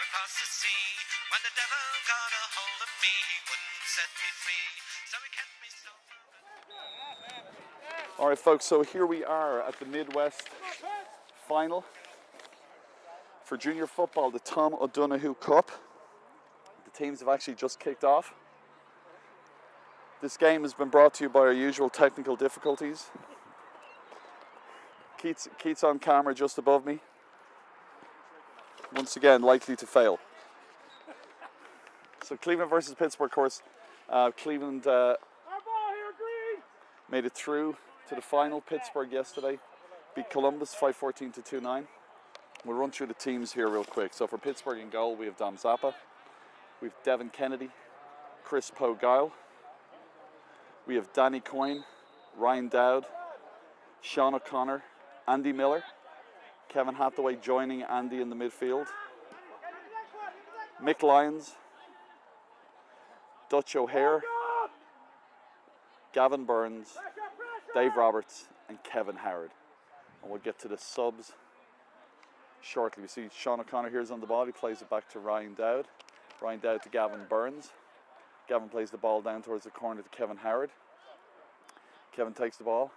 across the sea. When the devil got a hold of me, he wouldn't set me free. So he kept me so. All right, folks, so here we are at the Midwest final for junior football, the Tom O'Donoghue Cup. The teams have actually just kicked off. This game has been brought to you by our usual technical difficulties. Keith's on camera just above me. Once again, likely to fail. So Cleveland versus Pittsburgh, of course. Cleveland made it through to the final. Pittsburgh yesterday beat Columbus 5-14 to 2-9. We'll run through the teams here real quick. So for Pittsburgh in goal, we have Dom Zappa. We have Devin Kennedy, Chris Pogile. We have Danny Coyne, Ryan Dowd, Sean O'Connor, Andy Miller, Kevin Hathaway joining Andy in the midfield, Mick Lyons, Dutch O'Hare, Gavin Burns, Dave Roberts, and Kevin Howard. And we'll get to the subs shortly. We see Sean O'Connor here's on the ball. He plays it back to Ryan Dowd. Ryan Dowd to Gavin Burns. Gavin plays the ball down towards the corner to Kevin Howard. Kevin takes the ball,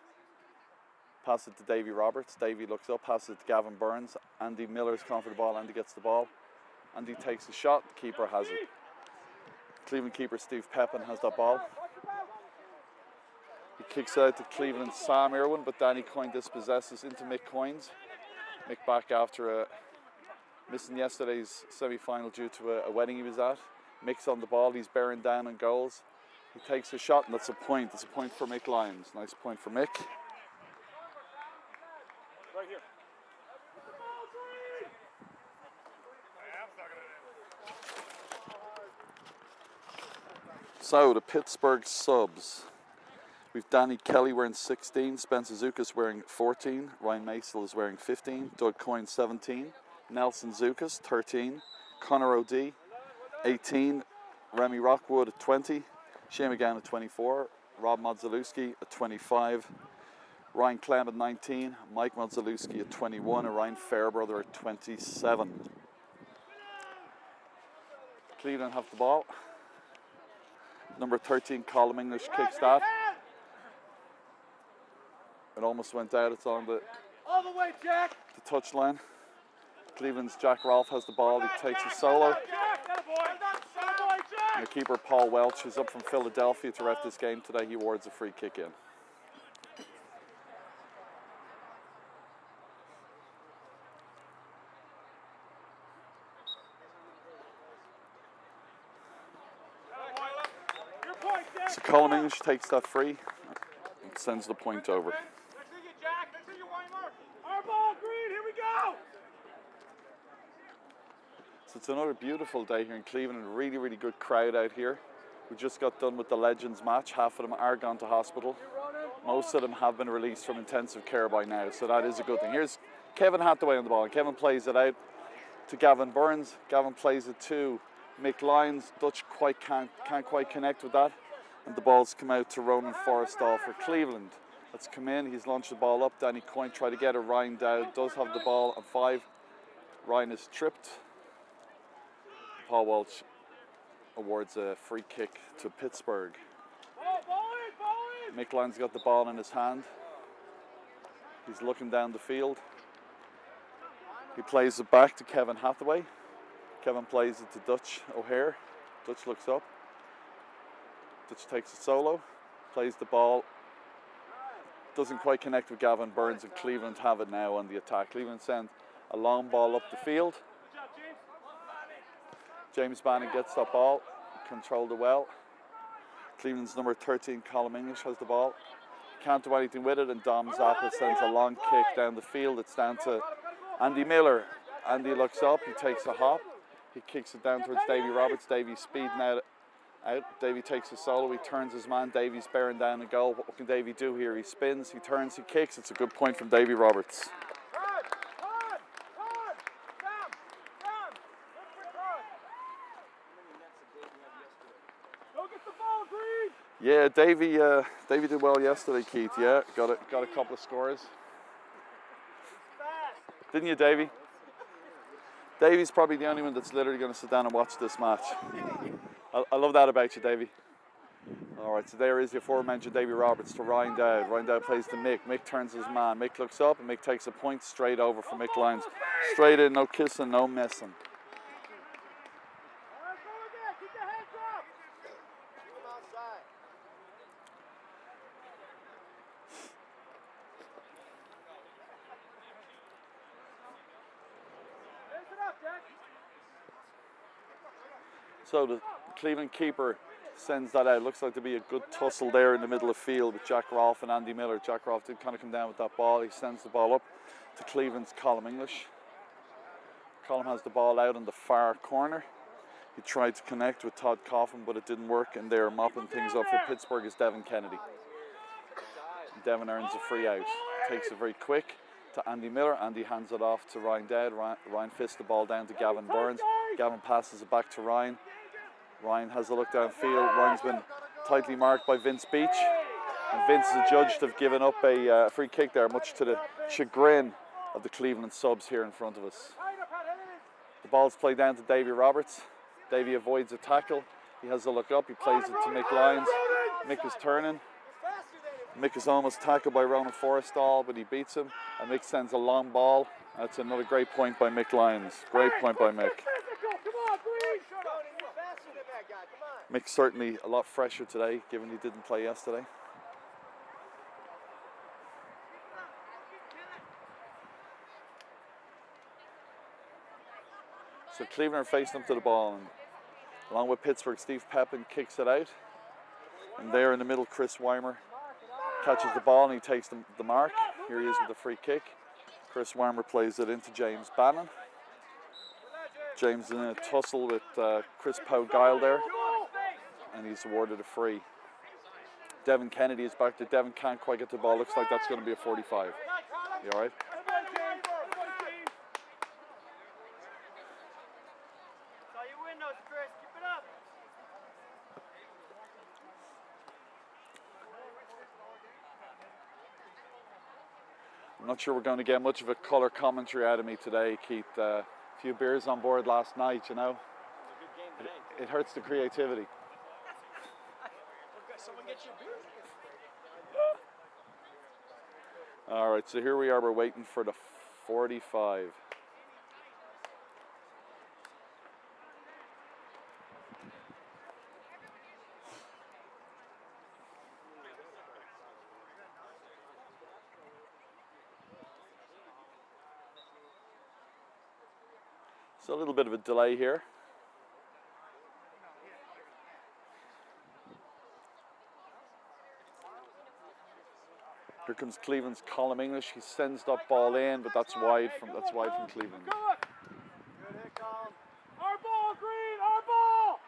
passes it to Davy Roberts. Davy looks up, passes it to Gavin Burns. Andy Miller's calling for the ball. Andy gets the ball. Andy takes the shot. The keeper has it. Cleveland keeper Steve Pepin has that ball. He kicks out to Cleveland's Sam Irwin, but Danny Coyne dispossesses into Mick Coyne's. Mick back after missing yesterday's semi-final due to a wedding he was at. Mick's on the ball. He's bearing down on goals. He takes a shot, and that's a point. That's a point for Mick Lyons. Nice point for Mick. Right here. So the Pittsburgh subs. We've Danny Kelly wearing 16, Spencer Zukas wearing 14, Ryan Masel is wearing 15, Doug Coyne 17, Nelson Zukas 13, Connor O'D 18, Remy Rockwood at 20, Shane McGann at 24, Rob Modzalewski at 25, Ryan Clem at 19, Mike Modzalewski at 21, and Ryan Fairbrother at 27. Cleveland have the ball. Number 13, Colin English kicks that. It almost went out. It's on the way, Jack. The touchline. Cleveland's Jack Rolfe has the ball. He takes a solo. And the keeper Paul Welch is up from Philadelphia to ref this game today. He awards a free kick in. So Colin English takes that free and sends the point over. So it's another beautiful day here in Cleveland. A really, really good crowd out here. We just got done with the Legends match. Half of them are gone to hospital. Most of them have been released from intensive care by now, so that is a good thing. Here's Kevin Hathaway on the ball. Kevin plays it out to Gavin Burns. Gavin plays it to Mick Lyons. Dutch can't quite connect with that. And the ball's come out to Ronan Forrestall for Cleveland. That's come in. He's launched the ball up. Danny Coyne tried to get it. Ryan Dowd does have the ball on 5. Ryan is tripped. Paul Welch awards a free kick to Pittsburgh. Mick Lyons got the ball in his hand. He's looking down the field. He plays it back to Kevin Hathaway. Kevin plays it to Dutch O'Hare. Dutch looks up. Dutch takes a solo, plays the ball. Doesn't quite connect with Gavin Burns, and Cleveland have it now on the attack. Cleveland send a long ball up the field. James Bannon gets that ball, controlled it well. Cleveland's number 13, Colin English, has the ball. Can't do anything with it, and Dom Zappa sends a long kick down the field. It's down to Andy Miller. Andy looks up, he takes a hop. He kicks it down towards Davy Roberts. Davy's speeding out. Davy takes a solo, he turns his man. Davy's bearing down a goal. What can Davy do here? He spins, he turns, he kicks. It's a good point from Davy Roberts. Yeah, Davy did well yesterday, Keith. Yeah, got a couple of scores. Didn't you, Davy? Davey's probably the only one that's literally going to sit down and watch this match. I love that about you, Davey. All right, so there is the aforementioned Davey Roberts to Ryan Dowd. Ryan Dowd plays to Mick. Mick turns his man. Mick looks up and Mick takes a point straight over for Mick Lyons. Straight in, no kissing, no messing. So the Cleveland keeper sends that out. Looks like to be a good tussle there in the middle of the field with Jack Rolfe and Andy Miller. Jack Rolfe did kind of come down with that ball. He sends the ball up to Cleveland's Colm English. Colm has the ball out in the far corner. He tried to connect with Todd Coffin, but it didn't work, and they're mopping things up for Pittsburgh is Devin Kennedy. Devin earns a free out. Takes it very quick to Andy Miller. Andy hands it off to Ryan Dowd. Ryan fists the ball down to Gavin Burns. Gavin passes it back to Ryan. Ryan has a look downfield. Ryan's been tightly marked by Vince Beach. And Vince is adjudged to have given up a free kick there, much to the chagrin of the Cleveland subs here in front of us. The ball's played down to Davey Roberts. Davey avoids a tackle. He has a look up. He plays it to Mick Lyons. Mick is turning. Mick is almost tackled by Ronan Forrestall, but he beats him. And Mick sends a long ball. That's another great point by Mick Lyons. Great point by Mick. Mick's certainly a lot fresher today, given he didn't play yesterday. So Cleveland are facing up to the ball, and along with Pittsburgh, Steve Pepin kicks it out. And there in the middle, Chris Weimer catches the ball and he takes the mark. Here he is with the free kick. Chris Weimer plays it into James Bannon. James in a tussle with Chris Poe-Guile there, and he's awarded a free. Devin Kennedy is back there. Devin can't quite get the ball. Looks like that's going to be a 45. You all right? I'm not sure we're going to get much of a colour commentary out of me today, Keith. A few beers on board last night, you know. It hurts the creativity. Someone get you a beer. All right, so here we are. We're waiting for the 45. So a little bit of a delay here. Here comes Cleveland's Colm English. He sends that ball in, but that's wide from Cleveland. Good hit, Colm. Our ball, Green, our ball.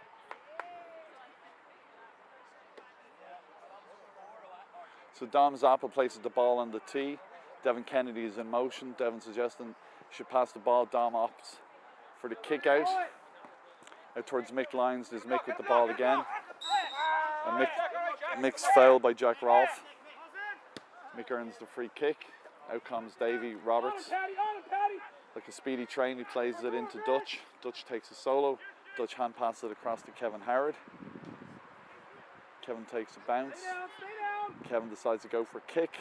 So Dom Zappa places the ball on the tee. Devin Kennedy is in motion. Devin suggesting he should pass the ball. Dom opts for the kick out towards Mick Lyons. There's Mick with the ball again. And Mick's fouled by Jack Rolfe. Mick earns the free kick. Out comes Davey Roberts. Like a speedy train, he plays it into Dutch. Dutch takes a solo. Dutch hand passes it across to Kevin Howard. Kevin takes a bounce. Kevin decides to go for a kick.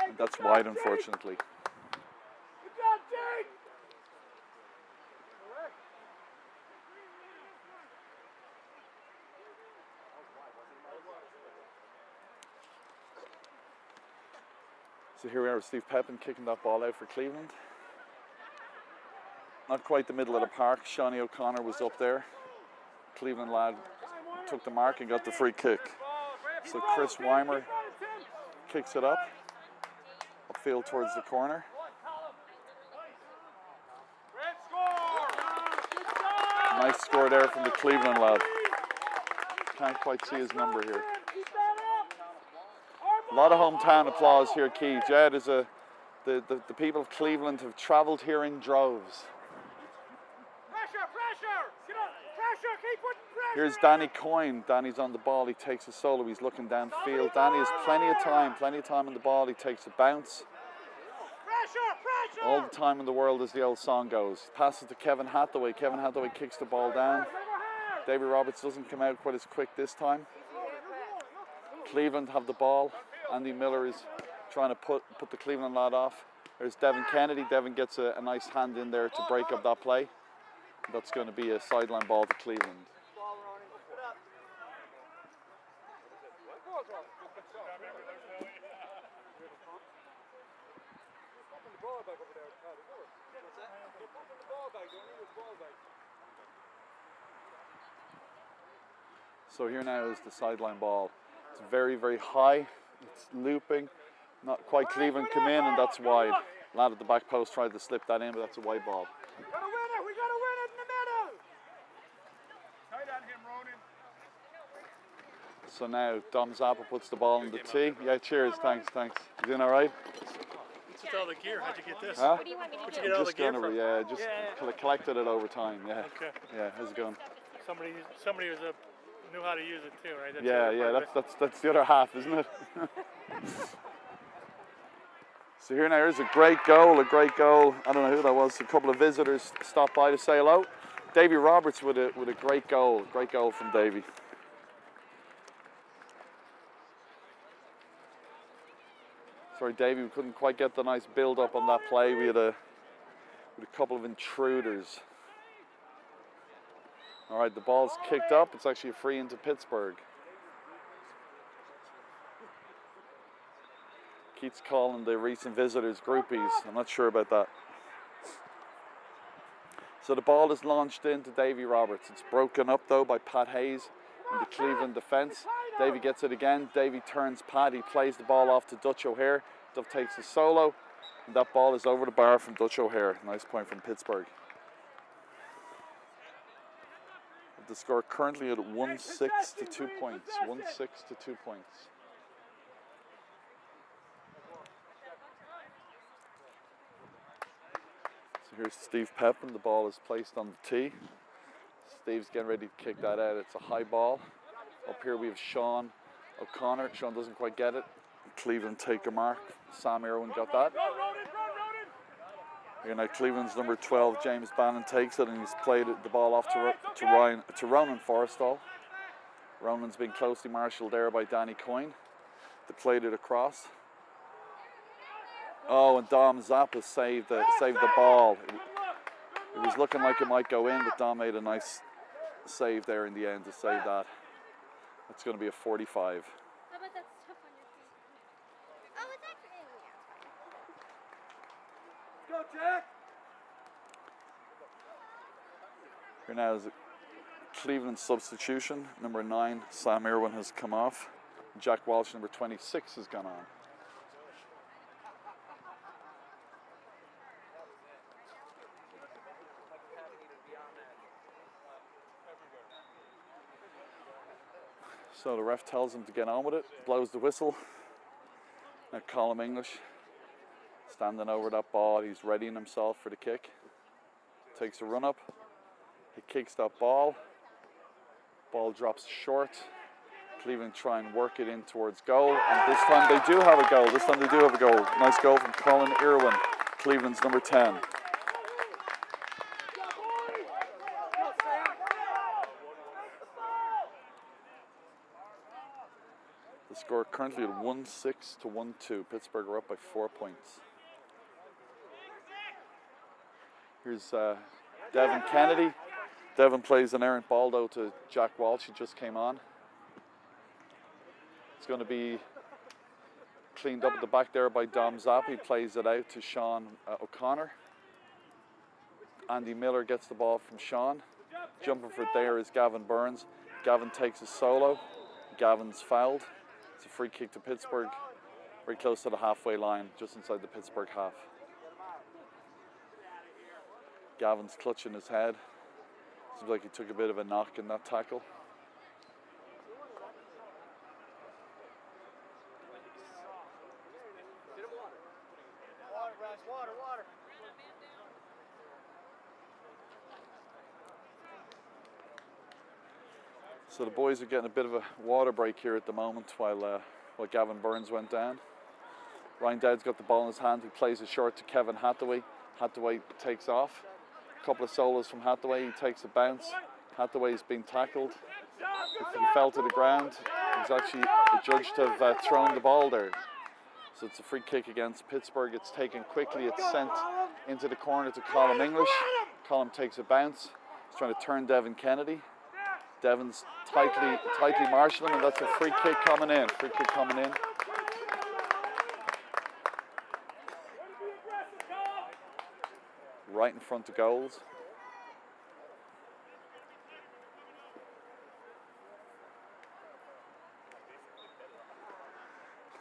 And that's wide, unfortunately. So here we are with Steve Pepin kicking that ball out for Cleveland. Not quite the middle of the park. Shawnee O'Connor was up there. Cleveland lad took the mark and got the free kick. So Chris Weimer kicks it up, upfield towards the corner. Nice score there from the Cleveland lad. Can't quite see his number here. A lot of hometown applause here, Keith. Yeah, there's the people of Cleveland have travelled here in droves. Here's Danny Coyne. Danny's on the ball. He takes a solo. He's looking downfield. Danny has plenty of time on the ball. He takes a bounce. All the time in the world, as the old song goes. Passes to Kevin Hathaway. Kevin Hathaway kicks the ball down. Davy Roberts doesn't come out quite as quick this time. Cleveland have the ball. Andy Miller is trying to put the Cleveland lad off. There's Devin Kennedy. Devin gets a nice hand in there to break up that play. That's going to be a sideline ball to Cleveland. So here now is the sideline ball. It's very, very high. It's looping. Not quite Cleveland come in, and that's wide. Lad at the back post tried to slip that in, but that's a wide ball. We gotta win it in the middle. Tight on him, Ronan. So now Dom Zappa puts the ball in the tee. Yeah, cheers, thanks. You doing all right? What's with all the gear? How'd you get this? Huh? What do you want me to Where'd do? you get all the Just gear going over, from? yeah, just collected it over time, yeah. Okay. Yeah, how's it going? Somebody who's knew how to use it too, right? That's Yeah, the other part of it. that's the other half, isn't it? So here now is a great goal. I don't know who that was. A couple of visitors stopped by to say hello. Davy Roberts with a great goal from Davy. Sorry, Davy, we couldn't quite get the nice build up on that play. We had a couple of intruders. All right, the ball's kicked up. It's actually a free into Pittsburgh. Keats calling the recent visitors groupies. I'm not sure about that. So the ball is launched into Davy Roberts. It's broken up though by Pat Hayes in the Cleveland defense. Davy gets it again. Davy turns Pat. He plays the ball off to Dutch O'Hare. Duff takes the solo. And that ball is over the bar from Dutch O'Hare. Nice point from Pittsburgh. The score currently at 1-6 to 2 points. 1-6 to 2 points. So here's Steve Pepin. The ball is placed on the tee. Steve's getting ready to kick that out. It's a high ball. Up here we have Sean O'Connor. Sean doesn't quite get it. Cleveland take a mark. Sam Irwin got that. Here now Cleveland's number 12, James Bannon, takes it, and he's played the ball off to Ronan Forrestal. Ronan's been closely marshalled there by Danny Coyne. They played it across. Oh, and Dom Zappa saved the ball. It was looking like it might go in, but Dom made a nice save there in the end to save that. It's going to be a 45. How about that stuff on your feet? Oh, it's actually Go, Jack. Here now is a Cleveland substitution. Number 9, Sam Irwin, has come off. Jack Walsh, number 26, has gone on. So the ref tells him to get on with it, blows the whistle. Now Colin English standing over that ball. He's readying himself for the kick. Takes a run up. He kicks that ball. Ball drops short. Cleveland try and work it in towards goal. And this time they do have a goal. Nice goal from Colin Irwin, Cleveland's number 10. The score currently at 1-6 to 1-2. Pittsburgh are up by 4 points. Here's Devin Kennedy. Devin plays an errant ball though to Jack Walsh, who just came on. It's going to be cleaned up at the back there by Dom Zappa. He plays it out to Sean O'Connor. Andy Miller gets the ball from Sean. Jumping for it there is Gavin Burns. Gavin takes a solo. Gavin's fouled. It's a free kick to Pittsburgh, very close to the halfway line, just inside the Pittsburgh half. Gavin's clutching his head. Seems like he took a bit of a knock in that tackle. Water. So the boys are getting a bit of a water break here at the moment while Gavin Burns went down. Ryan Dowd's got the ball in his hand. He plays it short to Kevin Hathaway. Hathaway takes off. A couple of solos from Hathaway. He takes a bounce. Hathaway's been tackled. If he fell to the ground, he's actually adjudged to have thrown the ball there. So it's a free kick against Pittsburgh. It's taken quickly. It's sent into the corner to Colm English. Colm takes a bounce. He's trying to turn Devin Kennedy. Devin's tightly marshalling, and that's a free kick coming in. Free kick coming in. Right in front of goals.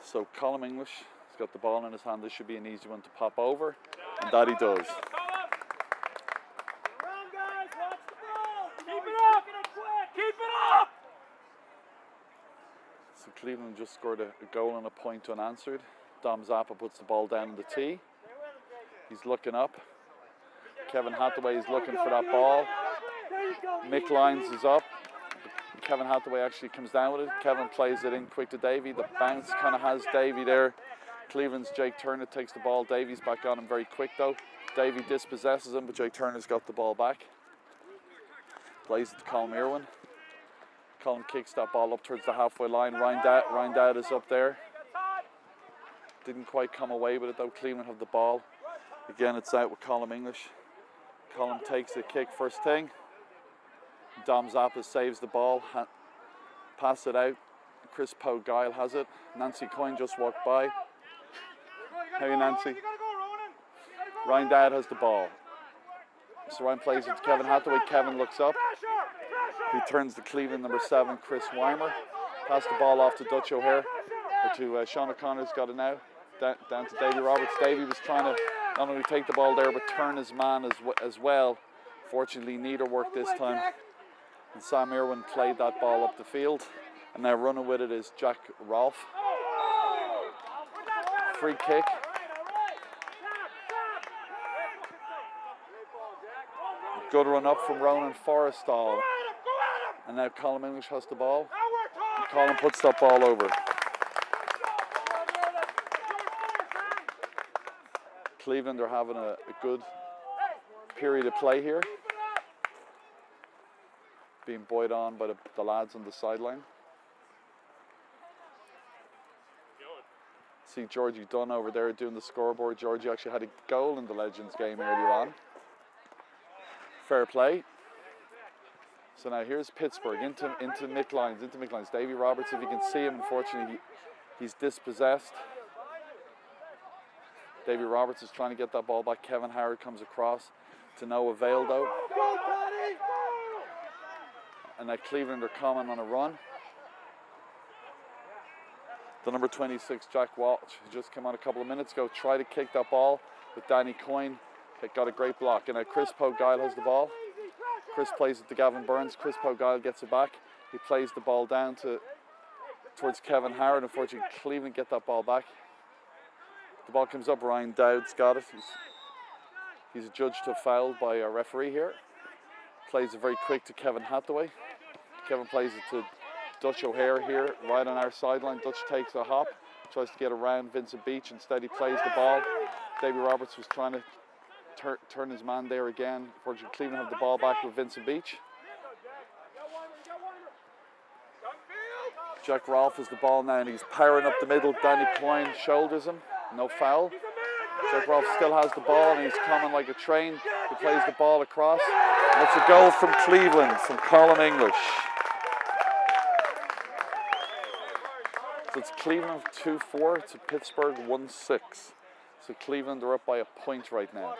So Colm English has got the ball in his hand. This should be an easy one to pop over, and that he does. So Cleveland just scored a goal and a point unanswered. Dom Zappa puts the ball down in the tee. He's looking up. Kevin Hathaway is looking for that ball. Mick Lyons is up. Kevin Hathaway actually comes down with it. Kevin plays it in quick to Davey. The bounce kind of has Davey there. Cleveland's Jake Turner takes the ball. Davey's back on him very quick though. Davey dispossesses him, but Jake Turner's got the ball back. Plays it to Colm Irwin. Colm kicks that ball up towards the halfway line. Ryan Dowd is up there. Didn't quite come away with it though. Cleveland have the ball. Again, it's out with Colm English. Colm takes the kick first thing. Dom Zappa saves the ball. Pass it out. Chris Poe-Guile has it. Nancy Coyne just walked by. How are you, Nancy? Ryan Dowd has the ball. So Ryan plays it to Kevin Hathaway. Kevin looks up. He turns to Cleveland number 7, Chris Weimer. Pass the ball off to Dutch O'Hare. Or to Sean O'Connor's got it now. Down to Davy Roberts. Davy was trying to not only take the ball there, but turn his man as well. Fortunately, neither worked this time. And Sam Irwin played that ball up the field. And now running with it is Jack Rolfe. Free kick. Good run up from Ronan Forrestal. And now Colm English has the ball. And Colm puts that ball over. Cleveland are having a good period of play here. Being buoyed on by the lads on the sideline. See Georgie Dunn over there doing the scoreboard. Georgie actually had a goal in the Legends game earlier on. Fair play. So now here's Pittsburgh into Mick Lyons, Davy Roberts, if you can see him, unfortunately he's dispossessed. Davy Roberts is trying to get that ball back. Kevin Howard comes across to no avail though. And now Cleveland are coming on a run. The number 26, Jack Walsh, who just came on a couple of minutes ago, tried to kick that ball, but Danny Coyne got a great block. And now Chris Poe-Guile has the ball. Chris plays it to Gavin Burns. Chris Poe-Guile gets it back. He plays the ball down towards Kevin Howard. Unfortunately, Cleveland get that ball back. The ball comes up. Ryan Dowd's got it. He's adjudged to foul by a referee here. Plays it very quick to Kevin Hathaway. Kevin plays it to Dutch O'Hare here, right on our sideline. Dutch takes a hop, tries to get around Vincent Beach. Instead, he plays the ball. Davy Roberts was trying to turn his man there again. Unfortunately, Cleveland have the ball back with Vincent Beach. Jack Rolfe has the ball now, and he's powering up the middle. Danny Coyne shoulders him. No foul. Jack Rolfe still has the ball, and he's coming like a train. He plays the ball across. And it's a goal from Cleveland, from Colm English. So it's Cleveland 2-4 to Pittsburgh 1-6. So Cleveland are up by a point right now.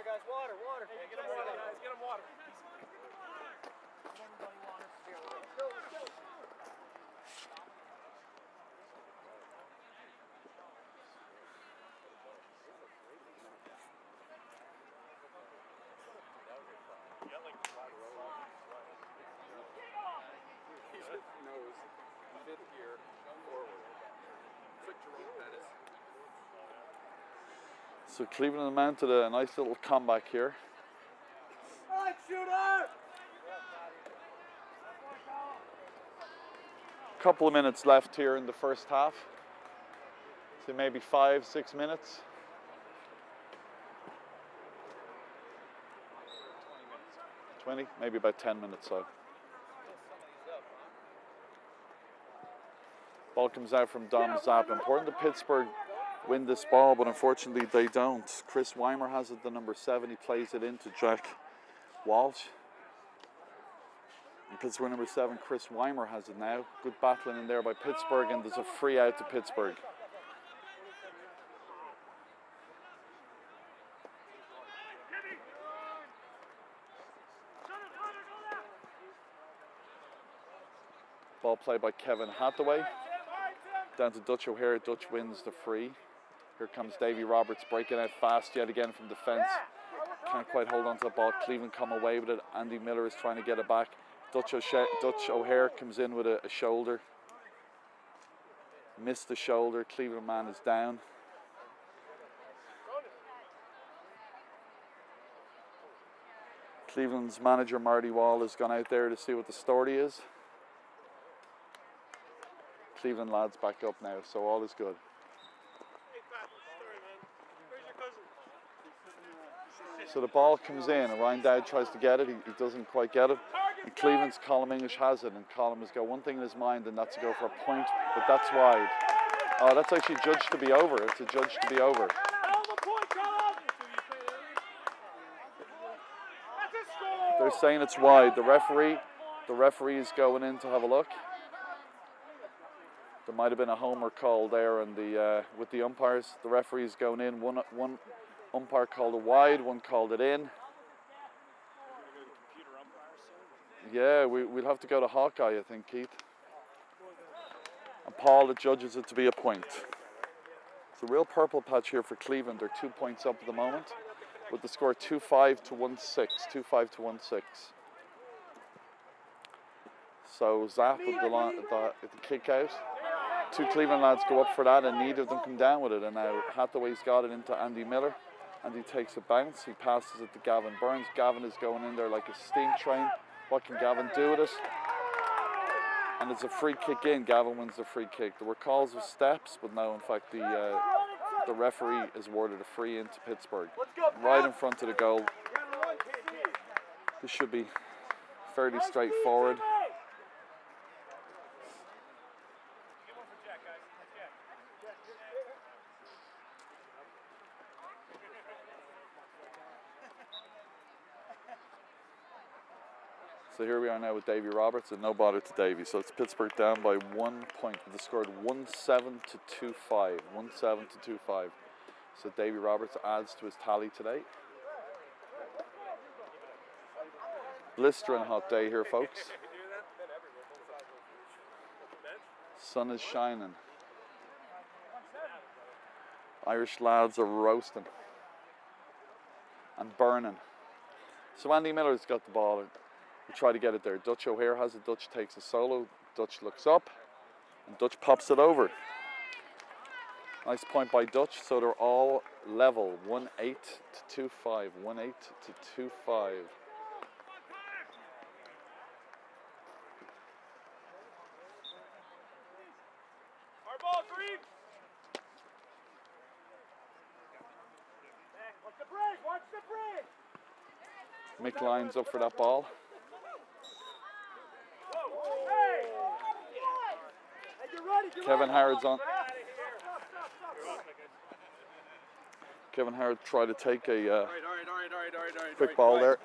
So Cleveland mounted a nice little comeback here. Couple of minutes left here in the first half. So maybe 5-6 minutes. 20, maybe about 10 minutes so. Ball comes out from Dom Zapp. Important that Pittsburgh win this ball, but unfortunately they don't. Chris Weimer has it, the number 7. He plays it into Jack Walsh. And Pittsburgh number 7, Chris Weimer has it now. Good battling in there by Pittsburgh, and there's a free out to Pittsburgh. Ball played by Kevin Hathaway. Down to Dutch O'Hare. Dutch wins the free. Here comes Davy Roberts breaking out fast yet again from defence. Can't quite hold on to the ball. Cleveland come away with it. Andy Miller is trying to get it back. Dutch O'Hare comes in with a shoulder. Missed the shoulder. Cleveland man is down. Cleveland's manager Marty Wall has gone out there to see what the story is. Cleveland lads back up now, so all is good. So the ball comes in, and Ryan Dowd tries to get it. He doesn't quite get it. And Cleveland's Colm English has it, and Colm has got one thing in his mind, and that's to go for a point, but that's wide. Oh, that's actually judged to be over. It's a judge to be over. They're saying it's wide. The referee is going in to have a look. There might have been a homer call there, and with the umpires, the referee's going in. One umpire called it wide, one called it in. Yeah, we'll have to go to Hawkeye, I think, Keith. And Paul, it judges it to be a point. It's a real purple patch here for Cleveland. They're 2 points up at the moment, with the score 2-5 to 1-6. 2-5 to 1-6. So Zapp with the kick out. 2 Cleveland lads go up for that, and neither of them come down with it. And now Hathaway's got it into Andy Miller. Andy takes a bounce. He passes it to Gavin Burns. Gavin is going in there like a steam train. What can Gavin do with it? And it's a free kick in. Gavin wins the free kick. There were calls of steps, but no, in fact, the referee has awarded a free into Pittsburgh. Right in front of the goal. This should be fairly straightforward. So here we are now with Davy Roberts, and no bother to Davy. So it's Pittsburgh down by 1 point. They scored 1-7 to 2-5. 1-7 to 2-5. So Davy Roberts adds to his tally today. Blistering hot day here, folks. Sun is shining. Irish lads are roasting and burning. So Andy Miller's got the ball. We try to get it there. Dutch O'Hare has it. Dutch takes a solo. Dutch looks up, and Dutch pops it over. Nice point by Dutch. So they're all level. 1-8 to 2-5. 1-8 to 2-5. Our ball, Green. Watch the break. Watch the break. Mick lines up for that ball. Kevin Harrod's on. Kevin Harrod tried to take a quick ball there.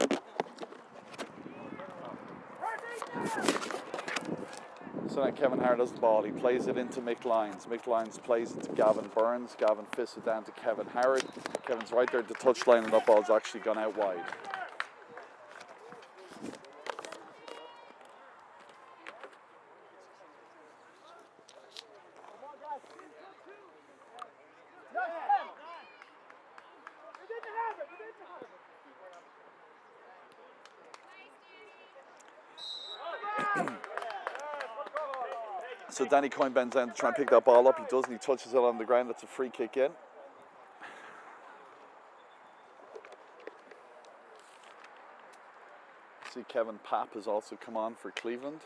So now Kevin Harrod has the ball. He plays it into Mick Lyons. Mick Lyons plays it to Gavin Burns. Gavin fists it down to Kevin Harrod. Kevin's right there at the touchline, and that ball's actually gone out wide. So Danny Coyne bends down to try and pick that ball up. He doesn't. He touches it on the ground. That's a free kick in. See, Kevin Papp has also come on for Cleveland.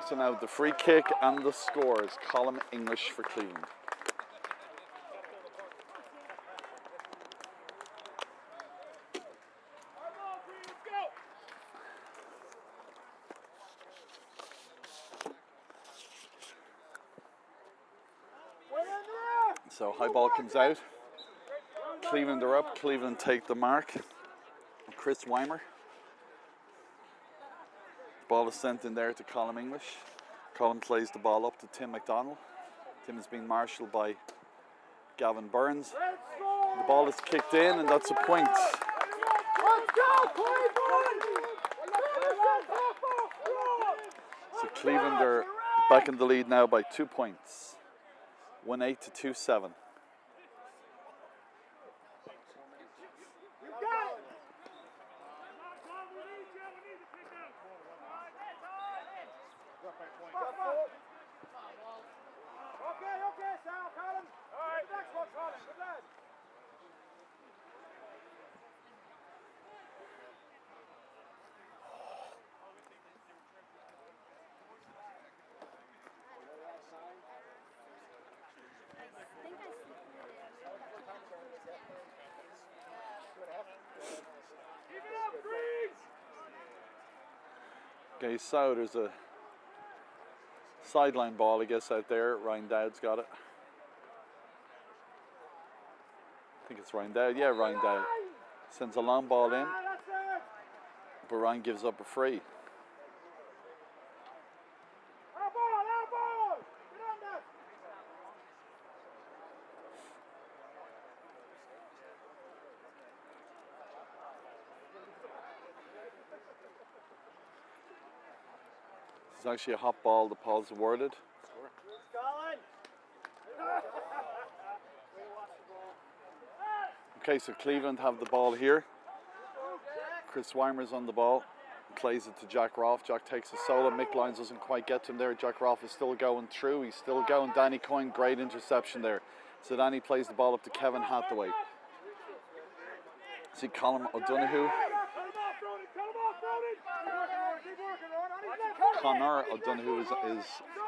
So now the free kick and the score is Colm English for Cleveland. So high ball comes out. Cleveland are up. Cleveland take the mark. Chris Weimer. Ball is sent in there to Colm English. Colm plays the ball up to Tim McDonald. Tim is being marshalled by Gavin Burns. The ball is kicked in and that's a point. So Cleveland are back in the lead now by 2 points. 1-8 to 2-7. Okay, Sal, Colin. All right, next one, Colin. Good lad. Keep it up, Greaves. Okay, so there's a sideline ball, I guess, out there. Ryan Dowd's got it. I think it's Ryan Dowd. Yeah, Ryan Dowd. Sends a long ball in, That's it. but Ryan gives up a free. Our ball. Get on that. It's actually a hot ball. The ball's awarded. Colin. Okay, so Cleveland have the ball here. Chris Weimer's on the ball. Plays it to Jack Roth. Jack takes a solo. Mick Lyons doesn't quite get to him there. Jack Roth is still going through. He's still going. Danny Coyne, great interception there. So Danny plays the ball up to Kevin Hathaway. See Colm O'Donoghue. Connor O'Donoghue is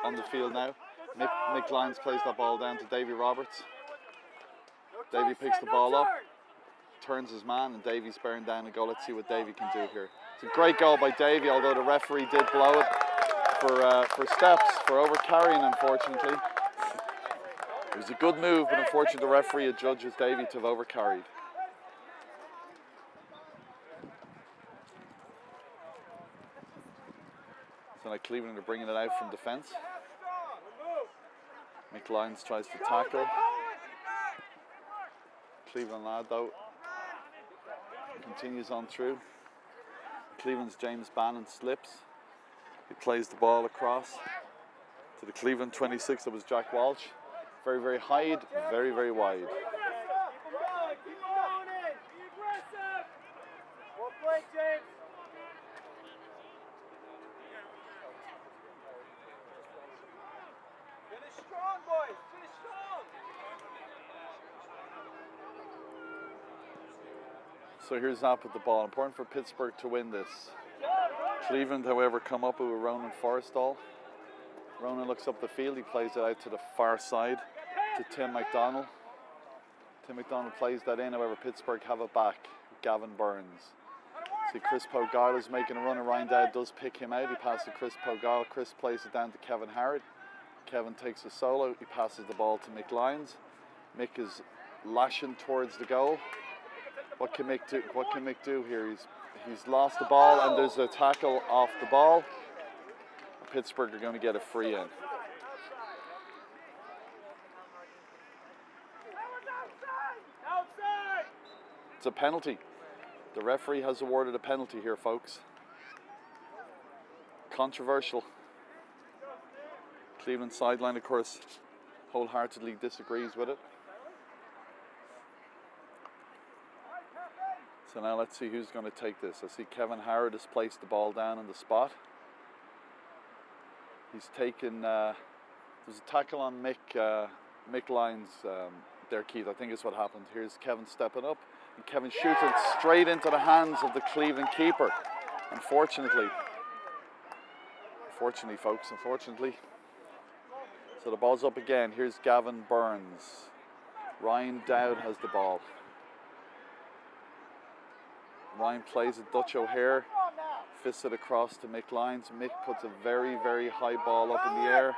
on the field now. Mick Lyons plays that ball down to Davy Roberts. Davy picks the ball up, turns his man, and Davy's bearing down a goal. Let's see what Davy can do here. It's a great goal by Davy, although the referee did blow it for steps, for over-carrying, unfortunately. It was a good move, but unfortunately the referee adjudges Davy to have over-carried. So now Cleveland are bringing it out from defence. Mick Lyons tries to tackle. Cleveland lad though continues on through. Cleveland's James Bannon slips. He plays the ball across to the Cleveland 26. That was Jack Walsh. Very, very high, very, very wide. Keep going in. Be aggressive. Well played, James. Finish strong, boys. Finish strong. So here's Zapp with the ball. Important for Pittsburgh to win this. Cleveland, however, come up with Ronan Forrestall. Ronan looks up the field. He plays it out to the far side to Tim McDonald. Tim McDonald plays that in. However, Pittsburgh have it back. Gavin Burns. See Chris Pogile is making a run, and Ryan Dowd does pick him out. He passes to Chris Pogile. Chris plays it down to Kevin Harrod. Kevin takes a solo. He passes the ball to Mick Lyons. Mick is lashing towards the goal. What can Mick do? What can Mick do here? He's lost the ball, and there's a tackle off the ball. Pittsburgh are going to get a free in. Outside. It's a penalty. The referee has awarded a penalty here, folks. Controversial. Cleveland sideline, of course, wholeheartedly disagrees with it. So now let's see who's going to take this. I see Kevin Harrod has placed the ball down on the spot. He's taken, there's a tackle on Mick Lyons there, Keith. I think is what happened. Here's Kevin stepping up, and Kevin shoots it straight into the hands of the Cleveland keeper. Unfortunately Unfortunately, folks, unfortunately. So the ball's up again. Here's Gavin Burns. Ryan Dowd has the ball. Ryan plays it, Dutch O'Hare. Fists it across to Mick Lyons. Mick puts a very, very high ball up in the air.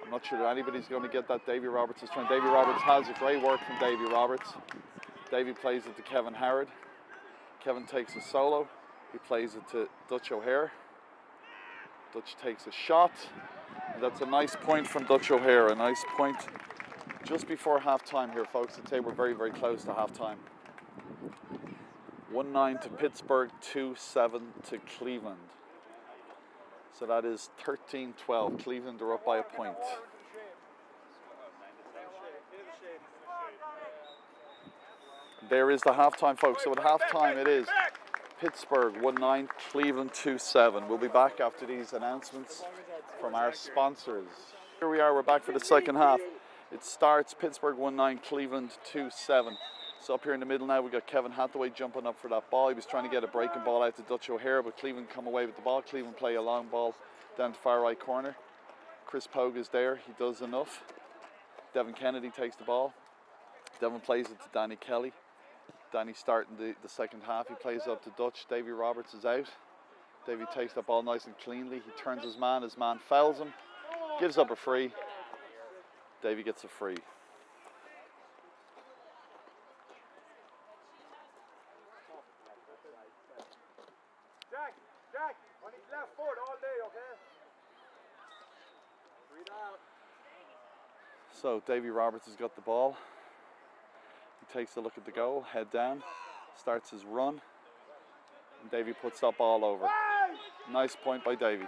I'm not sure that anybody's going to get that. Davy Roberts is trying. Davy Roberts has it. Great work from Davy Roberts. Davy plays it to Kevin Howard. Kevin takes a solo. He plays it to Dutch O'Hare. Dutch takes a shot. And that's a nice point from Dutch O'Hare. A nice point just before half-time here, folks. I'd say we're very, very close to half-time. 1-9 to Pittsburgh, 2-7 to Cleveland. So that is 13-12. Cleveland are up by a point. There is the halftime, folks. So at halftime it is Pittsburgh 1-9, Cleveland 2-7. We'll be back after these announcements from our sponsors. Here we are, we're back for the second half. It starts Pittsburgh 1-9, Cleveland 2-7. So up here in the middle now, we've got Kevin Hathaway jumping up for that ball. He was trying to get a breaking ball out to Dutch O'Hare, but Cleveland come away with the ball. Cleveland play a long ball down the far right corner. Chris Pogue is there. He does enough. Devin Kennedy takes the ball. Devin plays it to Danny Kelly. Danny starting the second half. He plays up to Dutch. Davy Roberts is out. Davy takes that ball nice and cleanly. He turns his man. His man fouls him. Gives up a free. Davy gets a free. Jack, on his left foot all day, okay? Breathe out. So Davy Roberts has got the ball. He takes a look at the goal, head down, starts his run, and Davy puts that ball over. Nice point by Davy.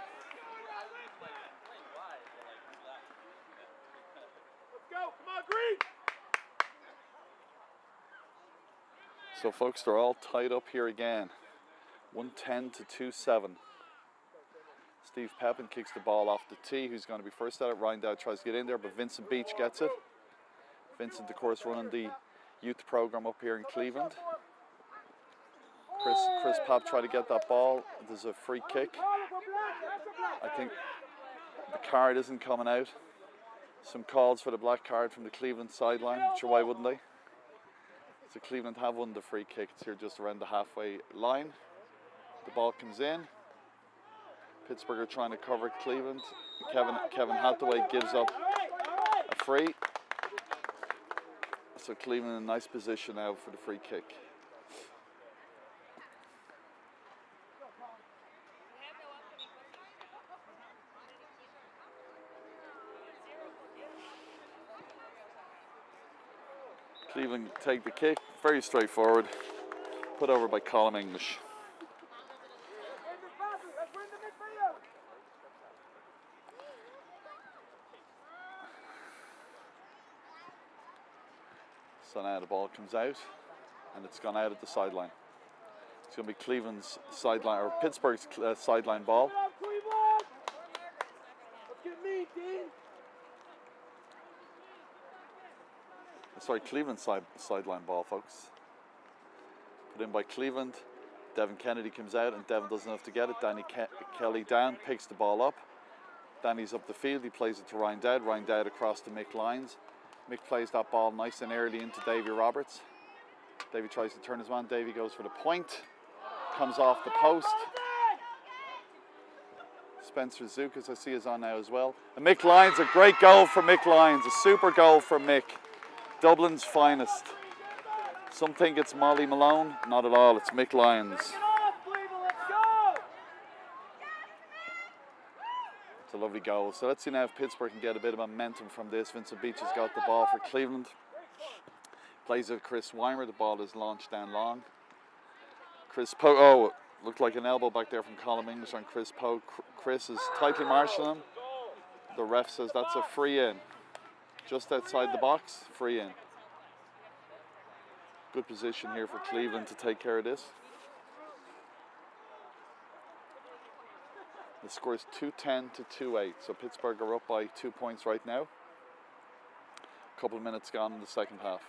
Let's go, come on, Green! So folks, they're all tied up here again. 1-10 to 2-7. Steve Pepin kicks the ball off the tee. Who's going to be first at it? Ryan Dowd tries to get in there, but Vincent Beach gets it. Vincent, of course, running the youth program up here in Cleveland. Chris Papp tried to get that ball. There's a free kick. I think the card isn't coming out. Some calls for the black card from the Cleveland sideline. Sure, why wouldn't they? So Cleveland have won the free kick. It's here just around the halfway line. The ball comes in. Pittsburgh are trying to cover Cleveland. Kevin Hathaway gives up a free. So Cleveland in a nice position now for the free kick. Cleveland take the kick, very straightforward. Put over by Colin English. So now the ball comes out, and it's gone out at the sideline. It's going to be Cleveland's sideline, or Pittsburgh's sideline ball. Sorry, Cleveland's sideline ball, folks. Put in by Cleveland. Devin Kennedy comes out, and Devin does enough to get it. Danny Kelly down, picks the ball up. Danny's up the field. He plays it to Ryan Dowd. Ryan Dowd across to Mick Lyons. Mick plays that ball nice and early into Davy Roberts. Davy tries to turn his man. Davy goes for the point. Comes off the post. Spencer Zukas, I see, is on now as well. And Mick Lyons, a great goal for Mick Lyons. A super goal for Mick. Dublin's finest. Some think it's Molly Malone. Not at all. It's Mick Lyons. It's a lovely goal. So let's see now if Pittsburgh can get a bit of momentum from this. Vincent Beach has got the ball for Cleveland. Plays it Chris Weimer. The ball is launched down long. Chris Pogue. Oh, looked like an elbow back there from Colin English on Chris Pogue. Chris is tightly marshalling him. The ref says that's a free in. Just outside the box, free in. Good position here for Cleveland to take care of this. The score is 2-10 to 2-8, so Pittsburgh are up by 2 points right now. A couple of minutes gone in the second half.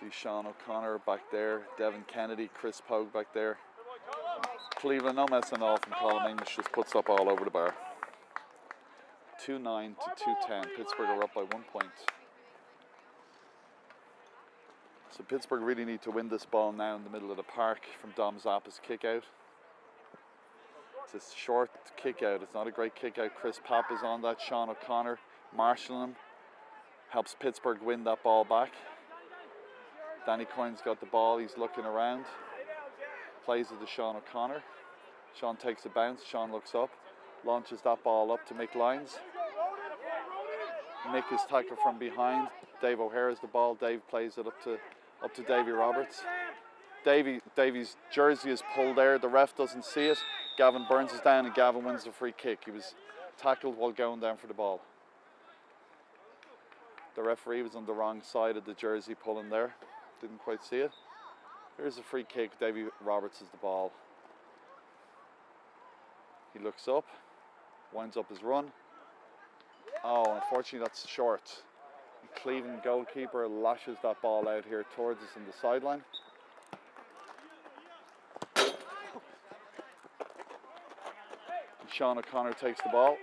See Sean O'Connor back there, Devin Kennedy, Chris Pogue back there. Cleveland, no messing off from Colin English, just puts that ball over the bar. 2-9 to 2-10. Pittsburgh are up by 1 point. So Pittsburgh really need to win this ball now in the middle of the park from Dom Zappa's kick out. It's a short kick out. It's not a great kick out. Chris Papp is on that. Sean O'Connor marshalling him. Helps Pittsburgh win that ball back. Danny Coyne's got the ball. He's looking around. Plays it to Sean O'Connor. Sean takes a bounce. Sean looks up. Launches that ball up to Mick Lyons. Mick is tackled from behind. Dave O'Hare has the ball. Dave plays it up to Davy Roberts. Davy's jersey is pulled there. The ref doesn't see it. Gavin Burns is down and Gavin wins the free kick. He was tackled while going down for the ball. The referee was on the wrong side of the jersey pulling there. Didn't quite see it. Here's a free kick. Davy Roberts has the ball. He looks up, winds up his run. Oh, unfortunately that's short. The Cleveland goalkeeper lashes that ball out here towards us on the sideline. Sean O'Connor takes the ball.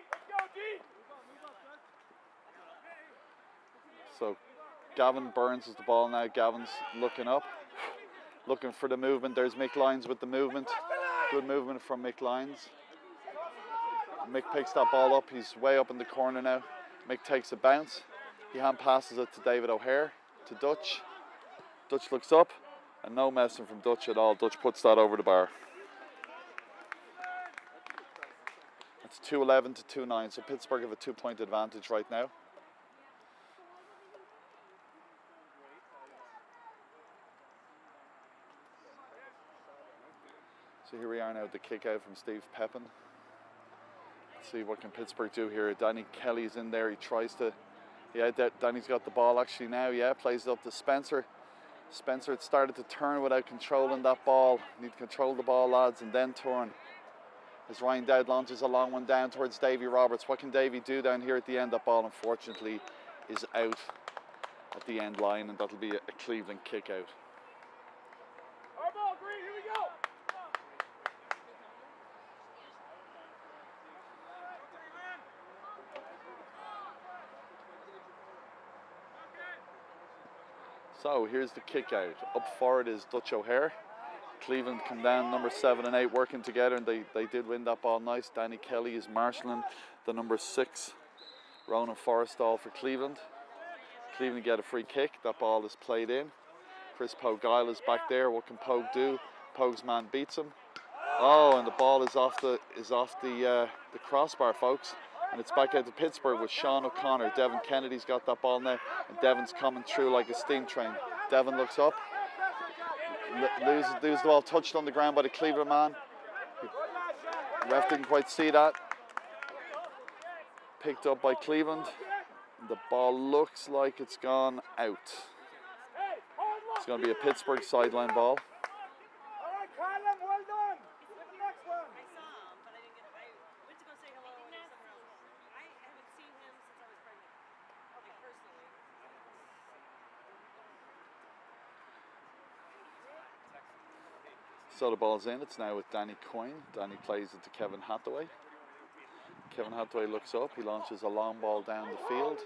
So Gavin Burns has the ball now. Gavin's looking up, looking for the movement. There's Mick Lyons with the movement. Good movement from Mick Lyons. Mick picks that ball up. He's way up in the corner now. Mick takes a bounce. He hand passes it to David O'Hare, to Dutch. Dutch looks up, and no messing from Dutch at all. Dutch puts that over the bar. It's 2-11 to 2-9, so Pittsburgh have a 2-point advantage right now. So here we are now with the kick out from Steve Pepin. Let's see what can Pittsburgh do here. Danny Kelly's in there. He tries to, yeah, Danny's got the ball actually now. Yeah, plays it up to Spencer. Spencer had started to turn without controlling that ball. Need to control the ball, lads, and then turn. As Ryan Dowd launches a long one down towards Davy Roberts. What can Davy do down here at the end? That ball, unfortunately, is out at the end line, and that'll be a Cleveland kick out. Our ball, Green, here we go. So here's the kick out. Up forward is Dutch O'Hare. Cleveland come down, number 7 and 8 working together, and they did win that ball nice. Danny Kelly is marshalling the number 6, Ronan Forrestal for Cleveland. Cleveland get a free kick. That ball is played in. Chris Pogue is back there. What can Pogue do? Pogue's man beats him. Oh, and the ball is off the crossbar, folks. And it's back out to Pittsburgh with Sean O'Connor. Devin Kennedy's got that ball now, and Devin's coming through like a steam train. Devin looks up. Loses the ball, touched on the ground by the Cleveland man. The ref didn't quite see that. Picked up by Cleveland. The ball looks like it's gone out. It's going to be a Pittsburgh sideline ball. All right, Colin, well done. Get the next one. I saw him, but I didn't get. I went to go say hello somewhere else. I haven't seen him since I was pregnant, like personally. So the ball's in. It's now with Danny Coyne. Danny plays it to Kevin Hathaway. Kevin Hathaway looks up. He launches a long ball down the field.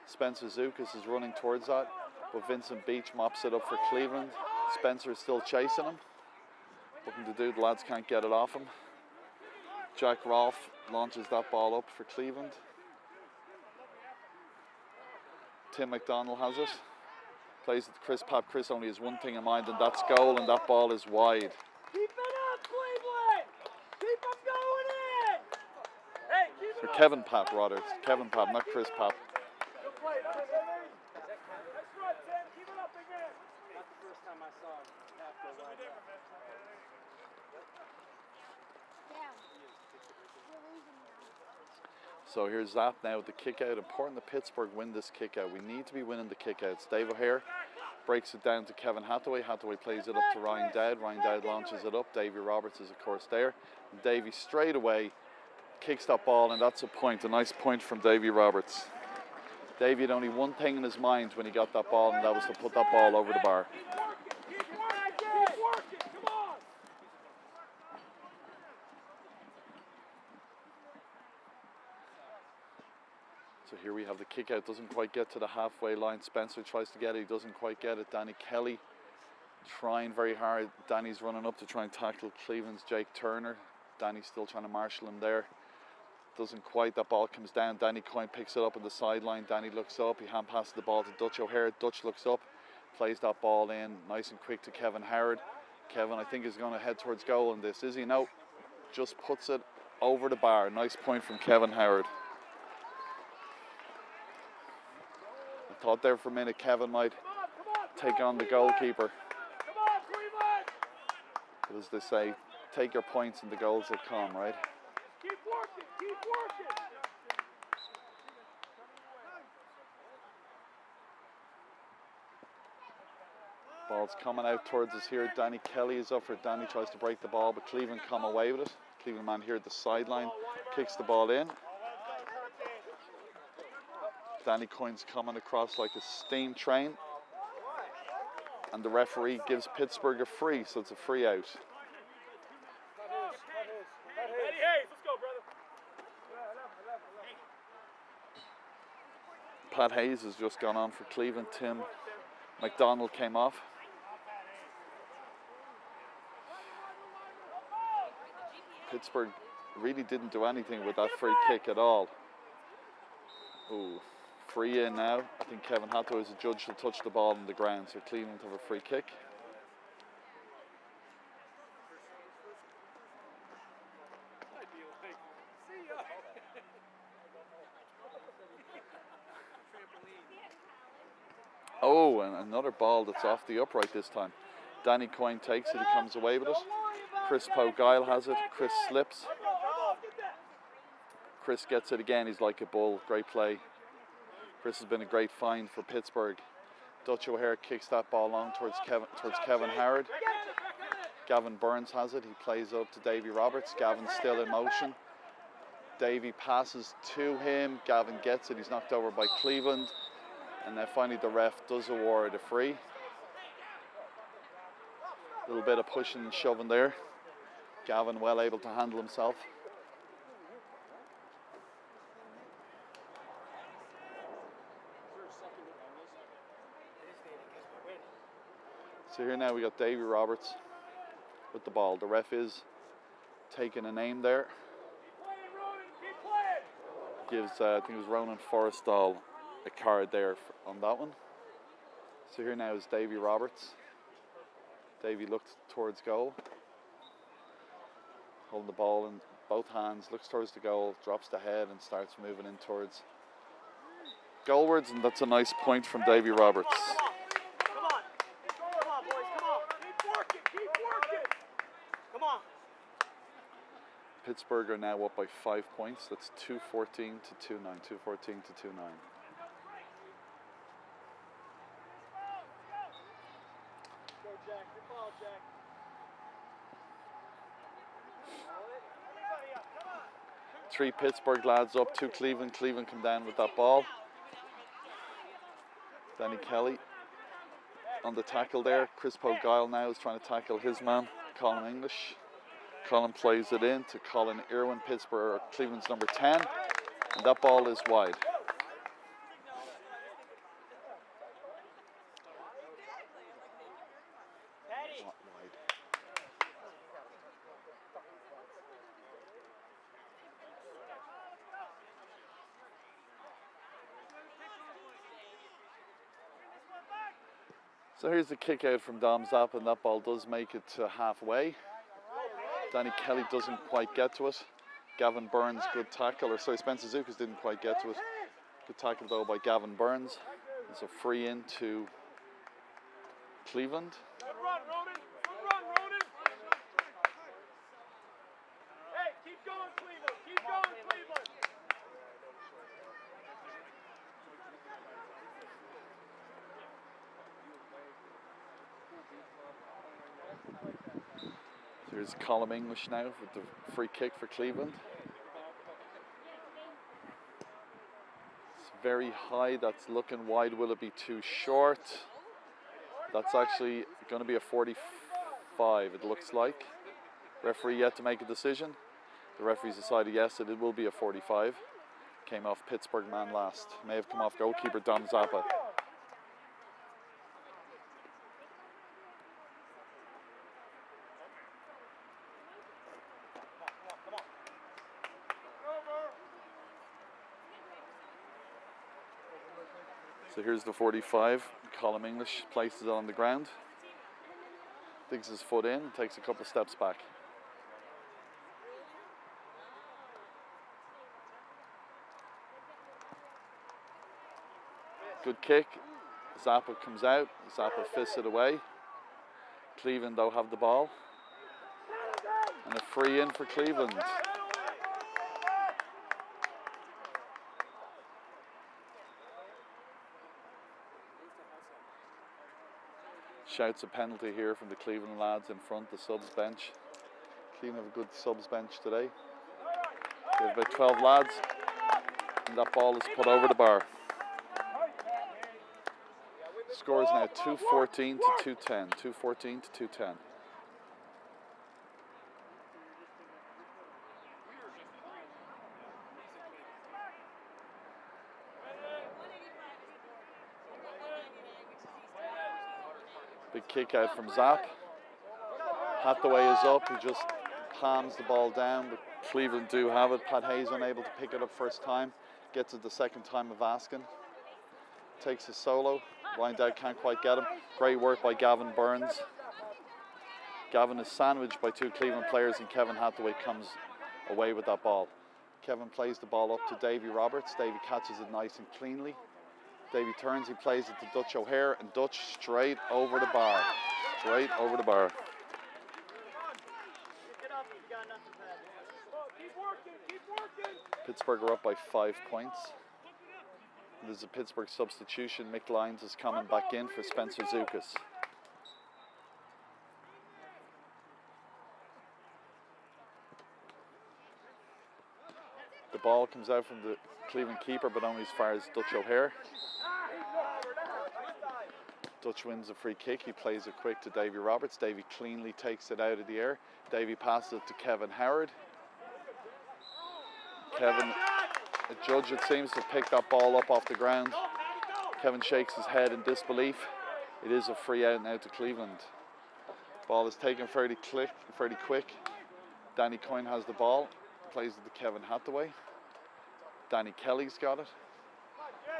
Spencer Zukas is running towards that, but Vincent Beach mops it up for Cleveland. Spencer is still chasing him. Nothing to do. The lads can't get it off him. Jack Rolfe launches that ball up for Cleveland. Tim McDonald has it. Plays it to Chris Papp. Chris only has one thing in mind, and that's goal, and that ball is wide. Keep it up, Cleveland. Keep them going in. Hey, keep For it up. Kevin Papp, rather. Kevin Papp, not Chris Papp. Good play. Nice run, Tim. Keep it up again. That's the first time I saw him have to wide up. Yeah. We're losing now. So here's that now with the kick out. Important that Pittsburgh win this kick out. We need to be winning the kick outs. Dave O'Hare breaks it down to Kevin Hathaway. Hathaway plays it up to Ryan Dowd. Ryan Dowd launches it up. Davy Roberts is of course there. And Davy straight away kicks that ball, and that's a point. A nice point from Davy Roberts. Davey had only one thing in his mind when he got that ball, and that was to put that ball over the bar. Keep working. Come on. So here we have the kick out, doesn't quite get to the halfway line. Spencer tries to get it, he doesn't quite get it. Danny Kelly trying very hard. Danny's running up to try and tackle Cleveland's Jake Turner. Danny's still trying to marshal him there. Doesn't quite, that ball comes down. Danny Coyne picks it up on the sideline. Danny looks up, he hand passes the ball to Dutch O'Hare. Dutch looks up, plays that ball in nice and quick to Kevin Howard. Kevin, I think, is going to head towards goal in this, is he? No, just puts it over the bar. Nice point from Kevin Howard. I thought there for a minute Kevin might take on the goalkeeper. But as they say, take your points and the goals that come, right? Keep working. Ball's coming out towards us here. Danny Kelly is up for it. Danny tries to break the ball, but Cleveland come away with it. Cleveland man here at the sideline kicks the ball in. Danny Coyne's coming across like a steam train. And the referee gives Pittsburgh a free, so it's a free out. Eddie Hayes, let's go, brother. Pat Hayes has just gone on for Cleveland. Tim McDonald came off. Pittsburgh really didn't do anything with that free kick at all. Ooh, free in now. I think Kevin Hatto is a judge to touch the ball on the ground, so Cleveland have a free kick. Oh, and another ball that's off the upright this time. Danny Coyne takes it, he comes away with it. Chris Pogile has it, Chris slips. Chris gets it again, he's like a bull, great play. Chris has been a great find for Pittsburgh. Dutch O'Hare kicks that ball long towards Kevin Howard. Gavin Burns has it, he plays up to Davy Roberts. Gavin's still in motion. Davy passes to him, Gavin gets it, he's knocked over by Cleveland. And then finally the ref does award a free. A little bit of pushing and shoving there. Gavin well able to handle himself. So here now we got Davy Roberts with the ball. The ref is taking a name there. Gives, I think it was Ronan Forrestal, a card there on that one. So here now is Davy Roberts. Davy looked towards goal. Holding the ball in both hands, looks towards the goal, drops the head and starts moving in towards goalwards, and that's a nice point from Davy Roberts. Come on, boys, come on. Keep working. Come on. Pittsburgh are now up by 5 points. That's 2-14 to 2-9. 2-14 to 2-9. Go, Jack. Good ball, Jack. Three Pittsburgh lads up, two Cleveland. Cleveland come down with that ball. Danny Kelly on the tackle there. Chris Pogile now is trying to tackle his man, Colin English. Colin plays it in to Colin Irwin, Pittsburgh, Cleveland's number 10. And that ball is wide. Not wide. So here's the kick out from Dom Zapp, and that ball does make it to halfway. Danny Kelly doesn't quite get to it. Gavin Burns, good tackle, or sorry, Spencer Zukas didn't quite get to it. Good tackle though by Gavin Burns. It's a free in to Cleveland. Good run, Ronan. Hey, keep going, Cleveland. Keep going, Cleveland. So here's Colin English now with the free kick for Cleveland. It's very high. That's looking wide. Will it be too short? That's actually going to be a 45, it looks like. Referee yet to make a decision. The referee's decided yes, it will be a 45. Came off Pittsburgh man last. May have come off goalkeeper Don Zappa. So here's the 45. Colm English places it on the ground. Digs his foot in, takes a couple of steps back. Good kick. Zappa comes out. Zappa fists it away. Cleveland though have the ball. And a free in for Cleveland. Shouts a penalty here from the Cleveland lads in front, the subs bench. Cleveland have a good subs bench today. They have about 12 lads, and that ball is put over the bar. Score is now 2-14 to 2-10. 2-14 to 2-10. Big kick out from Zapp. Hathaway is up. He just palms the ball down, but Cleveland do have it. Pat Hayes unable to pick it up first time. Gets it the second time of asking. Takes his solo. Ryan Dowd can't quite get him. Great work by Gavin Burns. Gavin is sandwiched by two Cleveland players, and Kevin Hathaway comes away with that ball. Kevin plays the ball up to Davy Roberts. Davy catches it nice and cleanly. Davy turns, he plays it to Dutch O'Hare, and Dutch straight over the bar. Straight over the bar. Pittsburgh are up by 5 points. There's a Pittsburgh substitution. Mick Lyons is coming back in for Spencer Zukas. The ball comes out from the Cleveland keeper, but only as far as Dutch O'Hare. Dutch wins a free kick. He plays it quick to Davy Roberts. Davy cleanly takes it out of the air. Davy passes it to Kevin Howard. Kevin, a judge it seems, to pick that ball up off the ground. Kevin shakes his head in disbelief. It is a free out now to Cleveland. Ball is taken fairly quick. Danny Coyne has the ball. Plays it to Kevin Hathaway. Danny Kelly's got it.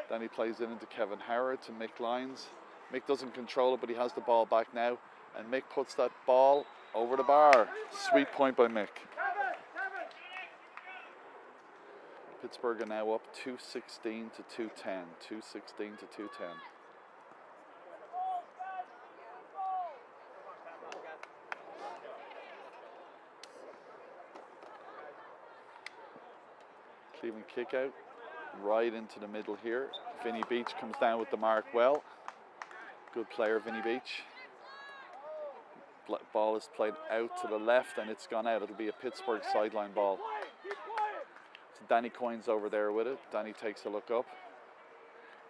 Danny plays it into Kevin Howard to Mick Lyons. Mick doesn't control it, but he has the ball back now. And Mick puts that ball over the bar. Sweet point by Mick. Pittsburgh are now up 2-16 to 2-10. 2-16 to 2-10. Cleveland kick out right into the middle here. Vinny Beach comes down with the mark well. Good player, Vinny Beach. Ball is played out to the left and it's gone out. It'll be a Pittsburgh sideline ball. So Danny Coyne's over there with it. Danny takes a look up.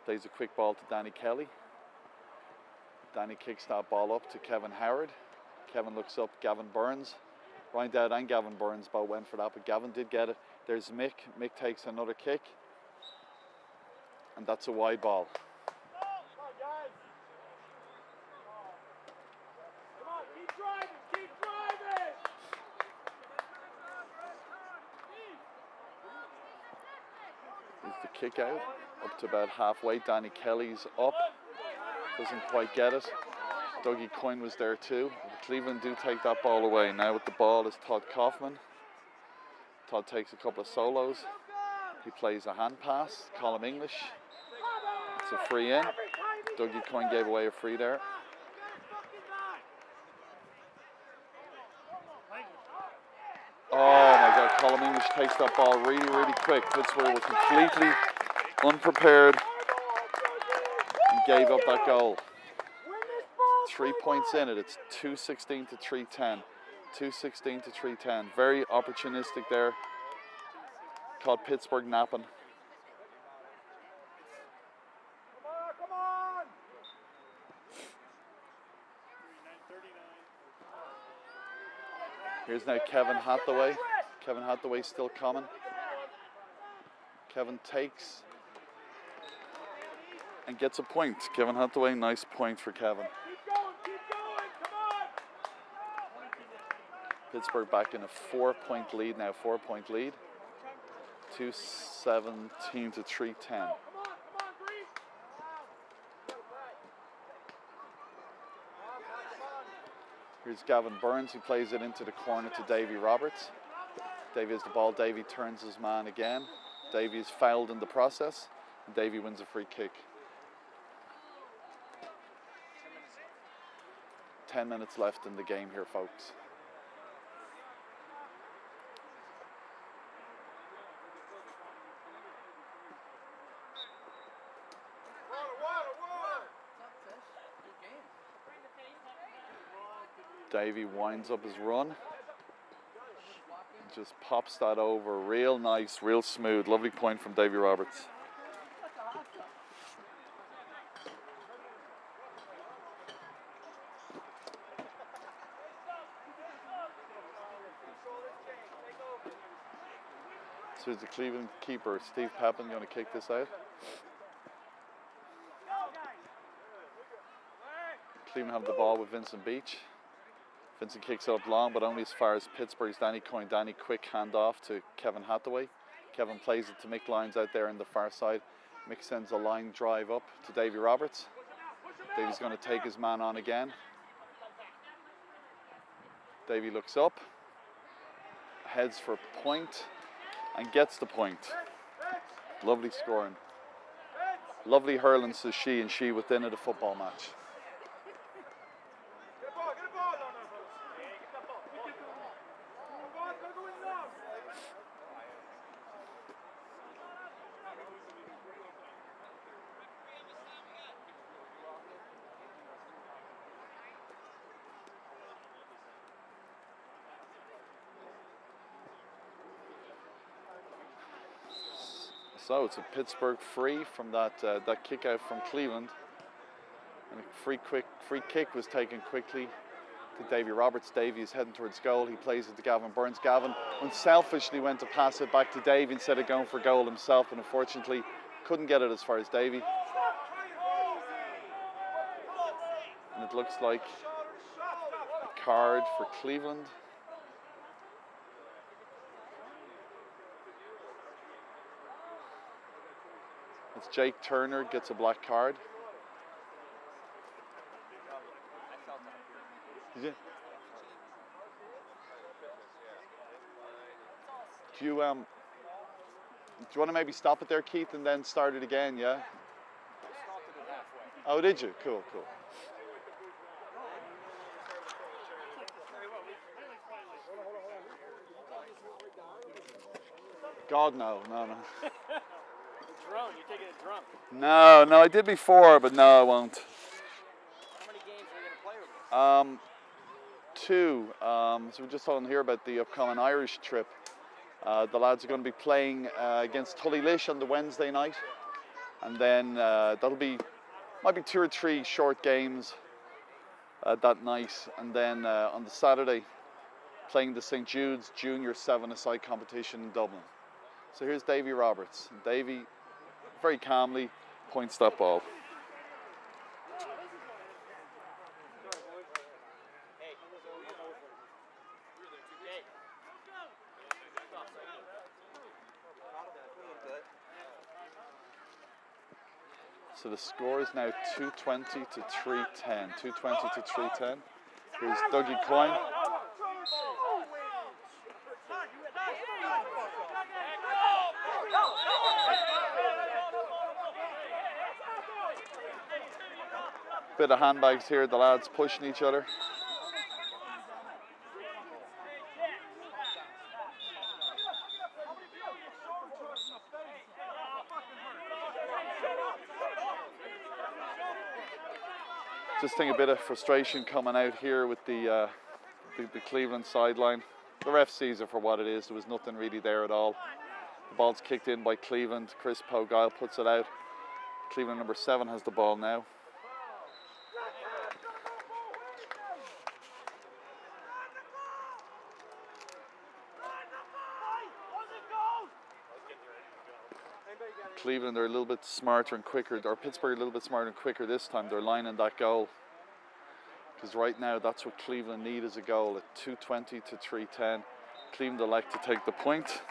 Plays a quick ball to Danny Kelly. Danny kicks that ball up to Kevin Howard. Kevin looks up, Gavin Burns. Ryan Dowd and Gavin Burns both went for that, but Gavin did get it. There's Mick. Mick takes another kick. And that's a wide ball. Here's the kick out. Up to about halfway. Danny Kelly's up. Doesn't quite get it. Dougie Coyne was there too. Cleveland do take that ball away. Now with the ball is Todd Kaufman. Todd takes a couple of solos. He plays a hand pass. Colm English. It's a free in. Dougie Coyne gave away a free there. Oh my God, Colm English takes that ball really, really quick. Pittsburgh were completely unprepared and gave up that goal. 3 points in it. It's 2-16 to 3-10. 2-16 to 3-10. Very opportunistic there. Caught Pittsburgh napping. Here's now Kevin Hathaway. Kevin Hathaway still coming. Kevin takes and gets a point. Kevin Hathaway, nice point for Kevin. Keep going, come on! Pittsburgh back in a 4-point lead now, 4-point lead. 2:17 to 3:10. Come on, Green! Here's Gavin Burns, who plays it into the corner to Davy Roberts. Davy has the ball, Davy turns his man again. Davy is fouled in the process, and Davy wins a free kick. 10 minutes left in the game here, folks. Davy winds up his run. Just pops that over. Real nice, real smooth. Lovely point from Davy Roberts. So it's the Cleveland keeper, Steve Pepin, going to kick this out. Cleveland have the ball with Vincent Beach. Vincent kicks it up long, but only as far as Pittsburgh's Danny Coyne. Danny, quick handoff to Kevin Hathaway. Kevin plays it to Mick Lyons out there on the far side. Mick sends a line drive up to Davy Roberts. Davy's going to take his man on again. Davy looks up, heads for point, and gets the point. Lovely scoring. Lovely hurling, says she, and she within it a football match. So it's a Pittsburgh free from that kick out from Cleveland. And a free kick was taken quickly to Davy Roberts. Davy is heading towards goal. He plays it to Gavin Burns. Gavin unselfishly went to pass it back to Davy instead of going for goal himself, and unfortunately couldn't get it as far as Davy. And it looks like a card for Cleveland. It's Jake Turner gets a black card. Did you? Do you want to maybe stop it there, Keith, and then start it again? Yeah. Oh, did you? Cool. God, no. Drone, you're taking it drunk. No, I did before, but no, I won't. How many games are you going to play with us? 2. So we're just talking here about the upcoming Irish trip. The lads are going to be playing against Tullylish on the Wednesday night, and then might be 2 or 3 short games that night, and then on the Saturday playing the St. Jude's Junior 7-a-side competition in Dublin. So here's Davy Roberts. And Davy very calmly points that ball. So the score is now 220 to 310. 220 to 310. Here's Dougie Coyne. Bit of handbags here, the lads pushing each other. Just think a bit of frustration coming out here with the Cleveland sideline. The ref sees it for what it is. There was nothing really there at all. The ball's kicked in by Cleveland. Chris Pogile puts it out. Cleveland number 7 has the ball now. Cleveland are a little bit smarter and quicker, or Pittsburgh a little bit smarter and quicker this time. They're lining that goal. Because right now, that's what Cleveland need as a goal at 2:20 to 3:10. Cleveland elect to take the point.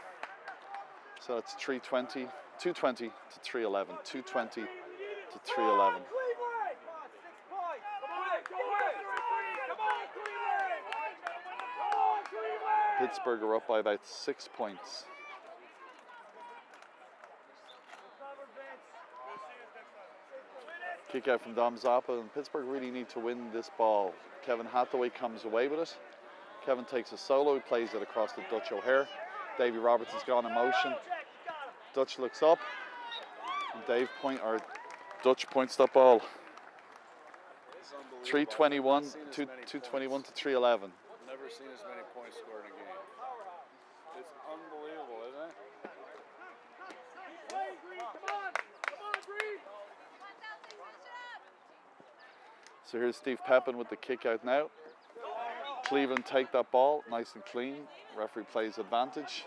So it's 2:20 to 3:11. 2:20 to 3:11. Pittsburgh are up by about 6 points. Kick out from Dom Zappa, and Pittsburgh really need to win this ball. Kevin Hathaway comes away with it. Kevin takes a solo, he plays it across to Dutch O'Hare. Davy Roberts has gone in motion. Dutch looks up, and Dutch points that ball. 3:21, 2:21 to 3:11. Never seen as many points scored in a game. It's unbelievable, isn't it? So here's Steve Pepin with the kick out now. Cleveland take that ball, nice and clean. Referee plays advantage.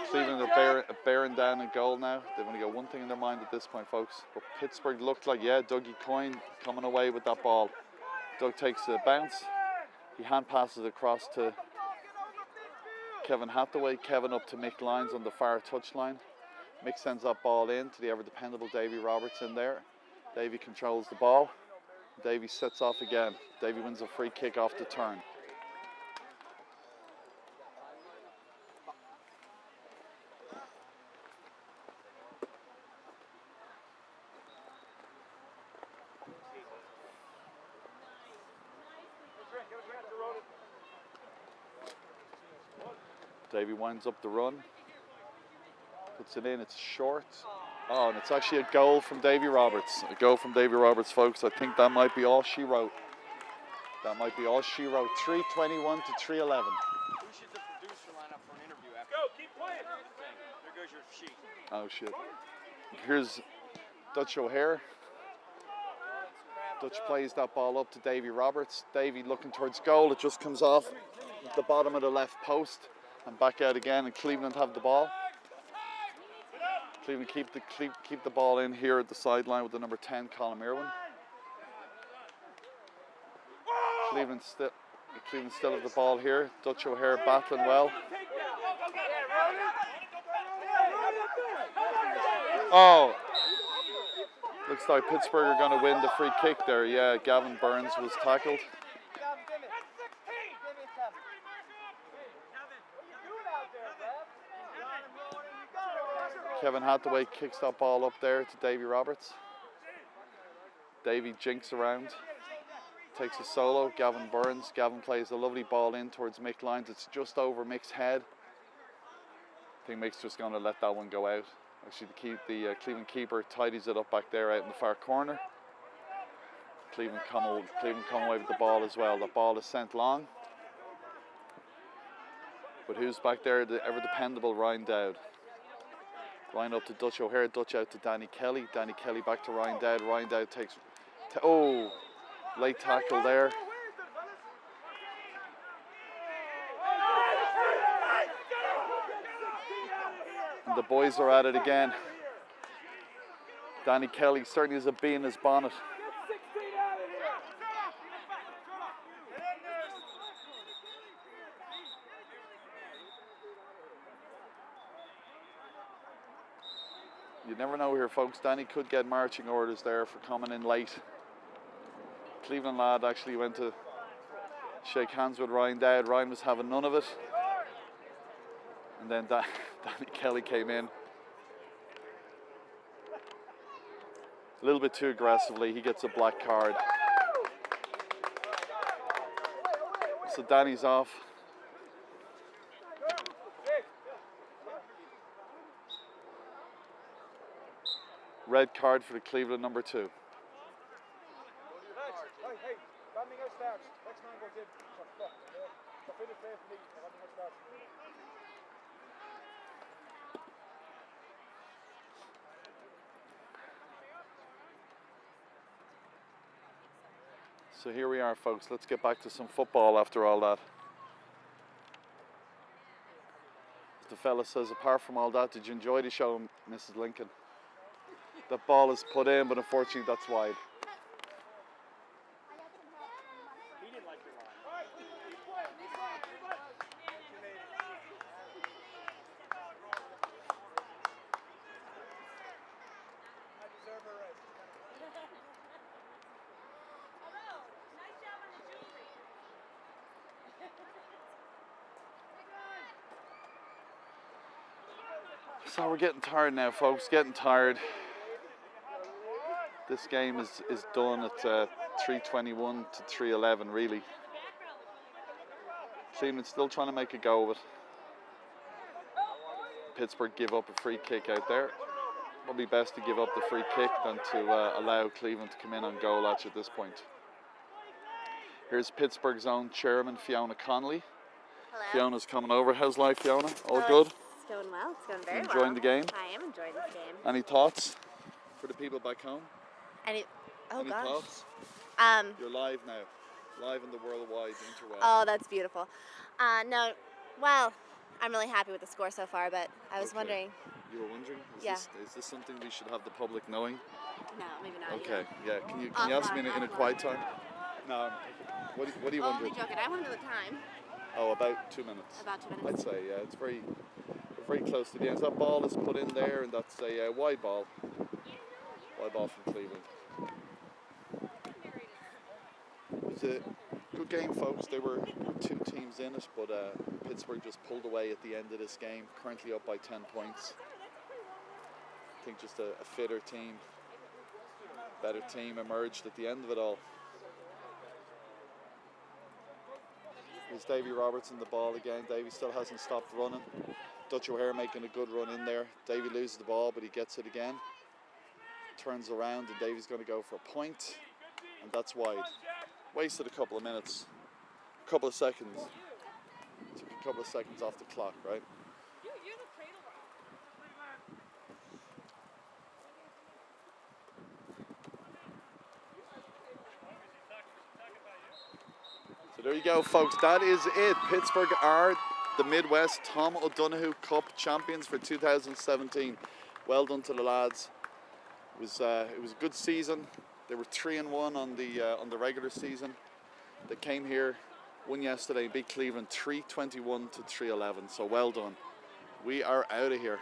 Cleveland are bearing down a goal now. They've only got one thing in their mind at this point, folks. But Pittsburgh looked like, yeah, Dougie Coyne coming away with that ball. Doug takes a bounce. He hand passes across to Kevin Hathaway. Kevin up to Mick Lyons on the far touchline. Mick sends that ball in to the ever-dependable Davy Roberts in there. Davy controls the ball. Davy sets off again. Davy wins a free kick off the turn. Davy winds up the run. Puts it in, it's short. Oh, and it's actually a goal from Davy Roberts. A goal from Davy Roberts, folks. I think that might be all she wrote. That might be all she wrote. 3:21 to 3:11. Who should the producer line up for an interview after? Go, keep playing. There goes your sheet. Oh, shit. Here's Dutch O'Hare. Dutch plays that ball up to Davy Roberts. Davy looking towards goal. It just comes off at the bottom of the left post and back out again, and Cleveland have the ball. Cleveland keep the ball in here at the sideline with the number 10, Colin Irwin. Cleveland still have the ball here. Dutch O'Hare battling well. Oh, looks like Pittsburgh are going to win the free kick there. Yeah, Gavin Burns was tackled. Kevin Hathaway kicks that ball up there to Davy Roberts. Davy jinks around, takes a solo. Gavin Burns. Gavin plays a lovely ball in towards Mick Lyons. It's just over Mick's head. I think Mick's just going to let that one go out. Actually, the Cleveland keeper tidies it up back there out in the far corner. Cleveland come away with the ball as well. The ball is sent long. But who's back there? The ever-dependable Ryan Dowd. Ryan up to Dutch O'Hare, Dutch out to Danny Kelly. Danny Kelly back to Ryan Dowd. Ryan Dowd takes... late tackle there. And the boys are at it again. Danny Kelly certainly has a bee in his bonnet. You never know here, folks. Danny could get marching orders there for coming in late. Cleveland lad actually went to shake hands with Ryan Dowd. Ryan was having none of it. And then Danny Kelly came in. A little bit too aggressively. He gets a black card. So Danny's off. Red card for the Cleveland number 2. So here we are, folks. Let's get back to some football after all that. The fella says, apart from all that, did you enjoy the show, Mrs. Lincoln? The ball is put in, but unfortunately that's wide. He didn't like your line. All right, keep playing. Keep playing. Keep playing. I deserve a raise. Although, nice job on the jewelry. So we're getting tired now, folks, getting tired. This game is done at 3:21 to 3:11, really. Cleveland's still trying to make a go of it. Pittsburgh give up a free kick out there. Probably best to give up the free kick than to allow Cleveland to come in on goal at this point. Here's Pittsburgh's own chairman, Fiona Connolly. Hello. Fiona's coming over. How's life, Fiona? All good? It's going well. It's going very well. Enjoying the game? I am enjoying this game. Any thoughts for the people back home? Any Any gosh. thoughts? You're live now. Live in the worldwide interweb. Oh, that's beautiful. No, well, I'm really happy with the score so far, but I was Okay. wondering. You were wondering? Yeah. Is this something we should have the public knowing? No, maybe not. Okay, yeah. Can you ask me in a quiet time? No. What are you Oh, I'm wondering? only joking. I want to know the time. Oh, about 2 minutes. About 2 I'd minutes. say, yeah. It's very close to the end. That ball is put in there, and that's a wide ball. Wide ball from Cleveland. It was a good game, folks. There were two teams in it, but Pittsburgh just pulled away at the end of this game. Currently up by 10 points. I think just a fitter team, better team emerged at the end of it all. Here's Davy Robertson the ball again. Davy still hasn't stopped running. Dutch O'Hare making a good run in there. Davy loses the ball, but he gets it again. Turns around, and Davy's going to go for a point, and that's wide. Wasted a couple of minutes, a couple of seconds. Took a couple of seconds off the clock, right? You're the cradle rock. So there you go, folks. That is it. Pittsburgh are the Midwest Tom O'Donoghue Cup champions for 2017. Well done to the lads. It was a good season. They were 3-1 on the regular season. They came here, won yesterday, and beat Cleveland 321 to 311. So well done. We are out of here.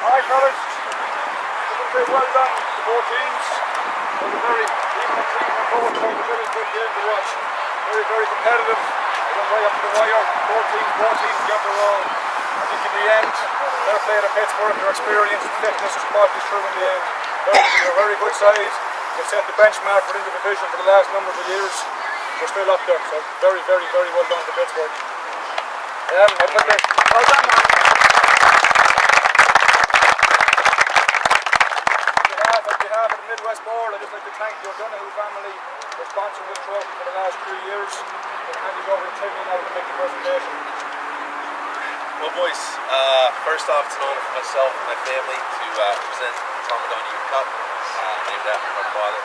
Hi, fellas. Very well done to both teams. It was a very even team and both played a very good game to watch. Very, very competitive. They went right up to the wire. Both teams got their all. I think in the end, they're playing at Pittsburgh. Their experience and fitness is partly through in the end. They're a very good side. They've set the benchmark within the division for the last number of years. They're still up there. So very, very, very well done to Pittsburgh. Well done, man. On behalf of the Midwest Board, I'd just like to thank the O'Donoghue family for sponsoring this trophy for the last 3 years. And hand it over to Timmy now to make the presentation. Well, boys, first off, it's an honor for myself and my family to present the Tom O'Donoghue Cup, named after my father.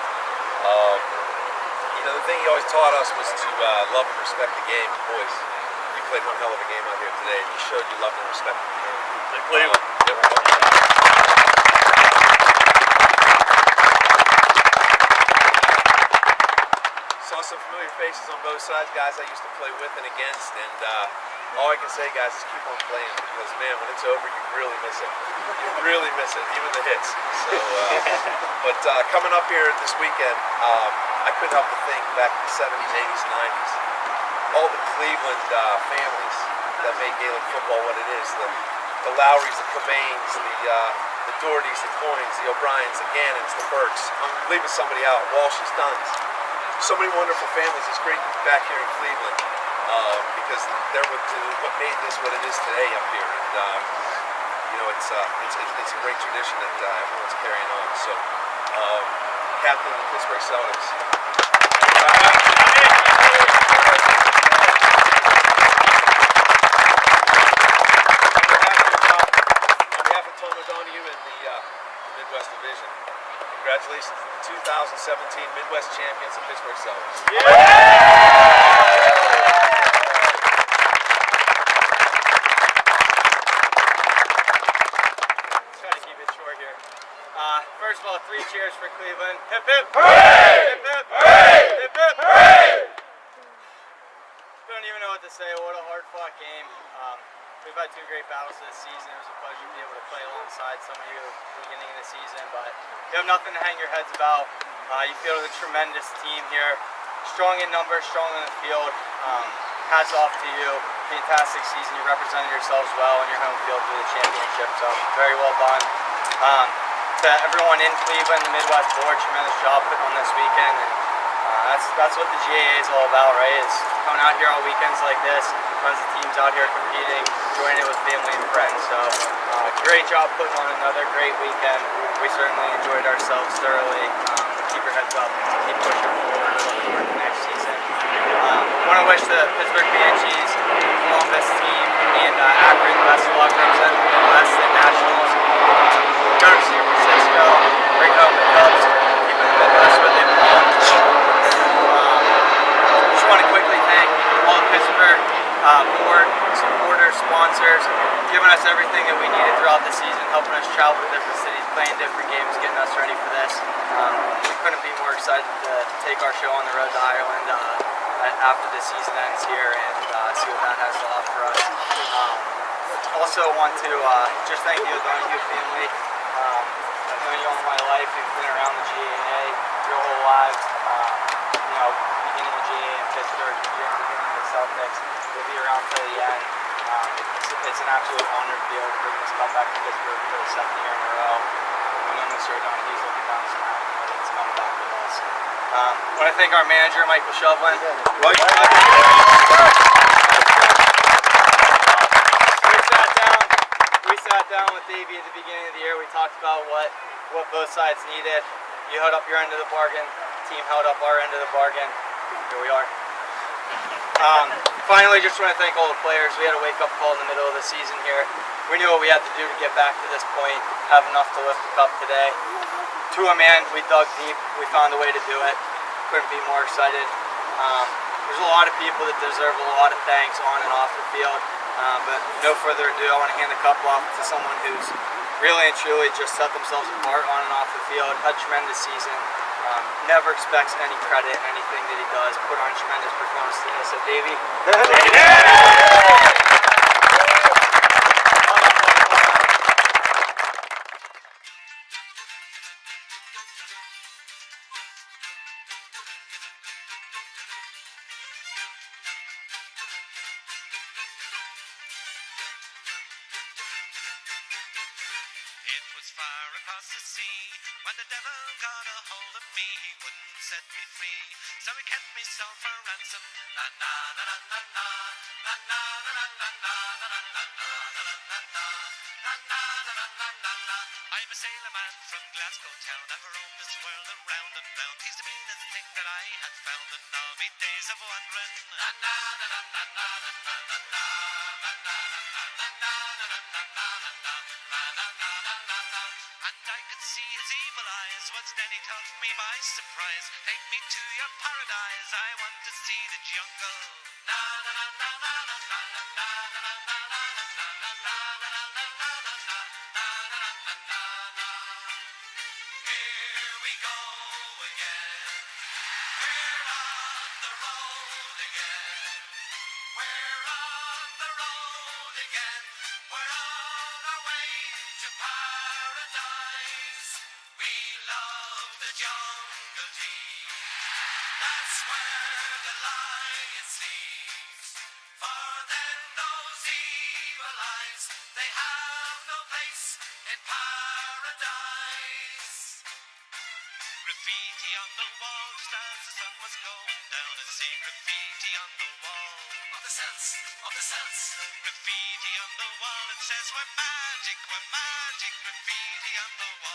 You know, the thing he always taught us was to love and respect the game. Boys, you played one hell of a game out here today, and you showed you loved and respected the game. Saw some familiar faces on both sides, guys I used to play with and against, and all I can say, guys, is keep on playing, because, man, when it's over, you really miss it. You really miss it, even the hits. So, but coming up here this weekend, I couldn't help but think back in the 70s, 80s, 90s, all the Cleveland families that made Gaelic football what it is, the Lowrys, the Cobains, the Dohertys, the Coynes, the O'Briens, the Gannons, the Burks. I'm leaving somebody out, Walsh's, Dunns. So many wonderful families. It's great to be back here in Cleveland because they're what made this what it is today up here. And you know, it's a great tradition that everyone's carrying on. So, captain of the Pittsburgh Celtics. West champions, the Pittsburgh Celtics. Try to keep it short here. First of all, 3 cheers for Cleveland. Hip hip! Hooray! Hip hip! Hooray! Hip hip! Hooray! Don't even know what to say. What a hard-fought game. We've had 2 great battles this season. It was a pleasure to be able to play alongside some of you at the beginning of the season, but you have nothing to hang your heads about. You feel a tremendous team here. Strong in numbers, strong in the field. Hats off to you. Fantastic season. You represented yourselves well in your home field for the championship, so very well done. To everyone in Cleveland, the Midwest board, tremendous job putting on this weekend. And that's what the GAA is all about, right? Is coming out here on weekends like this, tons of teams out here competing, enjoying it with family and friends. So great job putting on another great weekend. We certainly enjoyed ourselves thoroughly. Keep your heads up, keep pushing forward, look forward to next season. I want to wish the Pittsburgh Banshees, Columbus team, and Akron the best of luck representing the Midwest and Nationals. Go to San Francisco, bring home the Cubs, keep the Midwest where they belong. Just want to quickly thank all the Pittsburgh board, supporters, sponsors, giving us everything that we needed throughout the season, helping us travel to different cities, playing different games, getting us ready for this. We couldn't be more excited to take our show on the road to Ireland after the season ends here and see what that has to offer us. Also want to just thank you, the Donahue family. I've known you all my life. You've been around the GAA your whole lives. Beginning of GAA in Pittsburgh, beginning of the Celtics. We'll be around till the end. It's an absolute honor to be able to bring this cup back to Pittsburgh for the 2nd year in a row. We know Mr. Donahue's looking down the smiling, but it's coming back to us. I want to thank our manager, Michael Shovlin. We sat down with Davey at the beginning of the year. We talked about what both sides needed. You held up your end of the bargain. The team held up our end of the bargain. Here we are. Finally, just want to thank all the players. We had a wake-up call in the middle of the season here. We knew what we had to do to get back to this point, have enough to lift the cup today. To a man, we dug deep. We found a way to do it. Couldn't be more excited. There's a lot of people that deserve a lot of thanks on and off the field. But no further ado, I want to hand the cup off to someone who's really and truly just set themselves apart on and off the field. Had a tremendous season. Never expects any credit in anything that he does. Put on a tremendous performance today. So, Davey. It was far across the sea when the devil got a hold of me. He wouldn't set me free, so he kept me so for ransom. Na na na na na na na na na na na na na na na na na na. I'm a sailor man from Glasgow town. I've roamed this world around and round. He's the meanest thing that I had found in all my days of wandering. Na na na na na na na na na na na na na na na. And I could see his evil eyes. What's then he took me by surprise. Take me to your paradise. I want to see the jungle. Na na na na na na na na na na na na na na. Here we go again. We're on the road again. We're on the road again. We're on our way to paradise. We love the jungle tea. That's where the lion sleeps. For then those evil eyes, they have no place in paradise. Graffiti on the wall just as the sun was going down. I see graffiti on the wall. Of the sense, of the sense. Graffiti on the wall, it says we're magic, graffiti on the wall.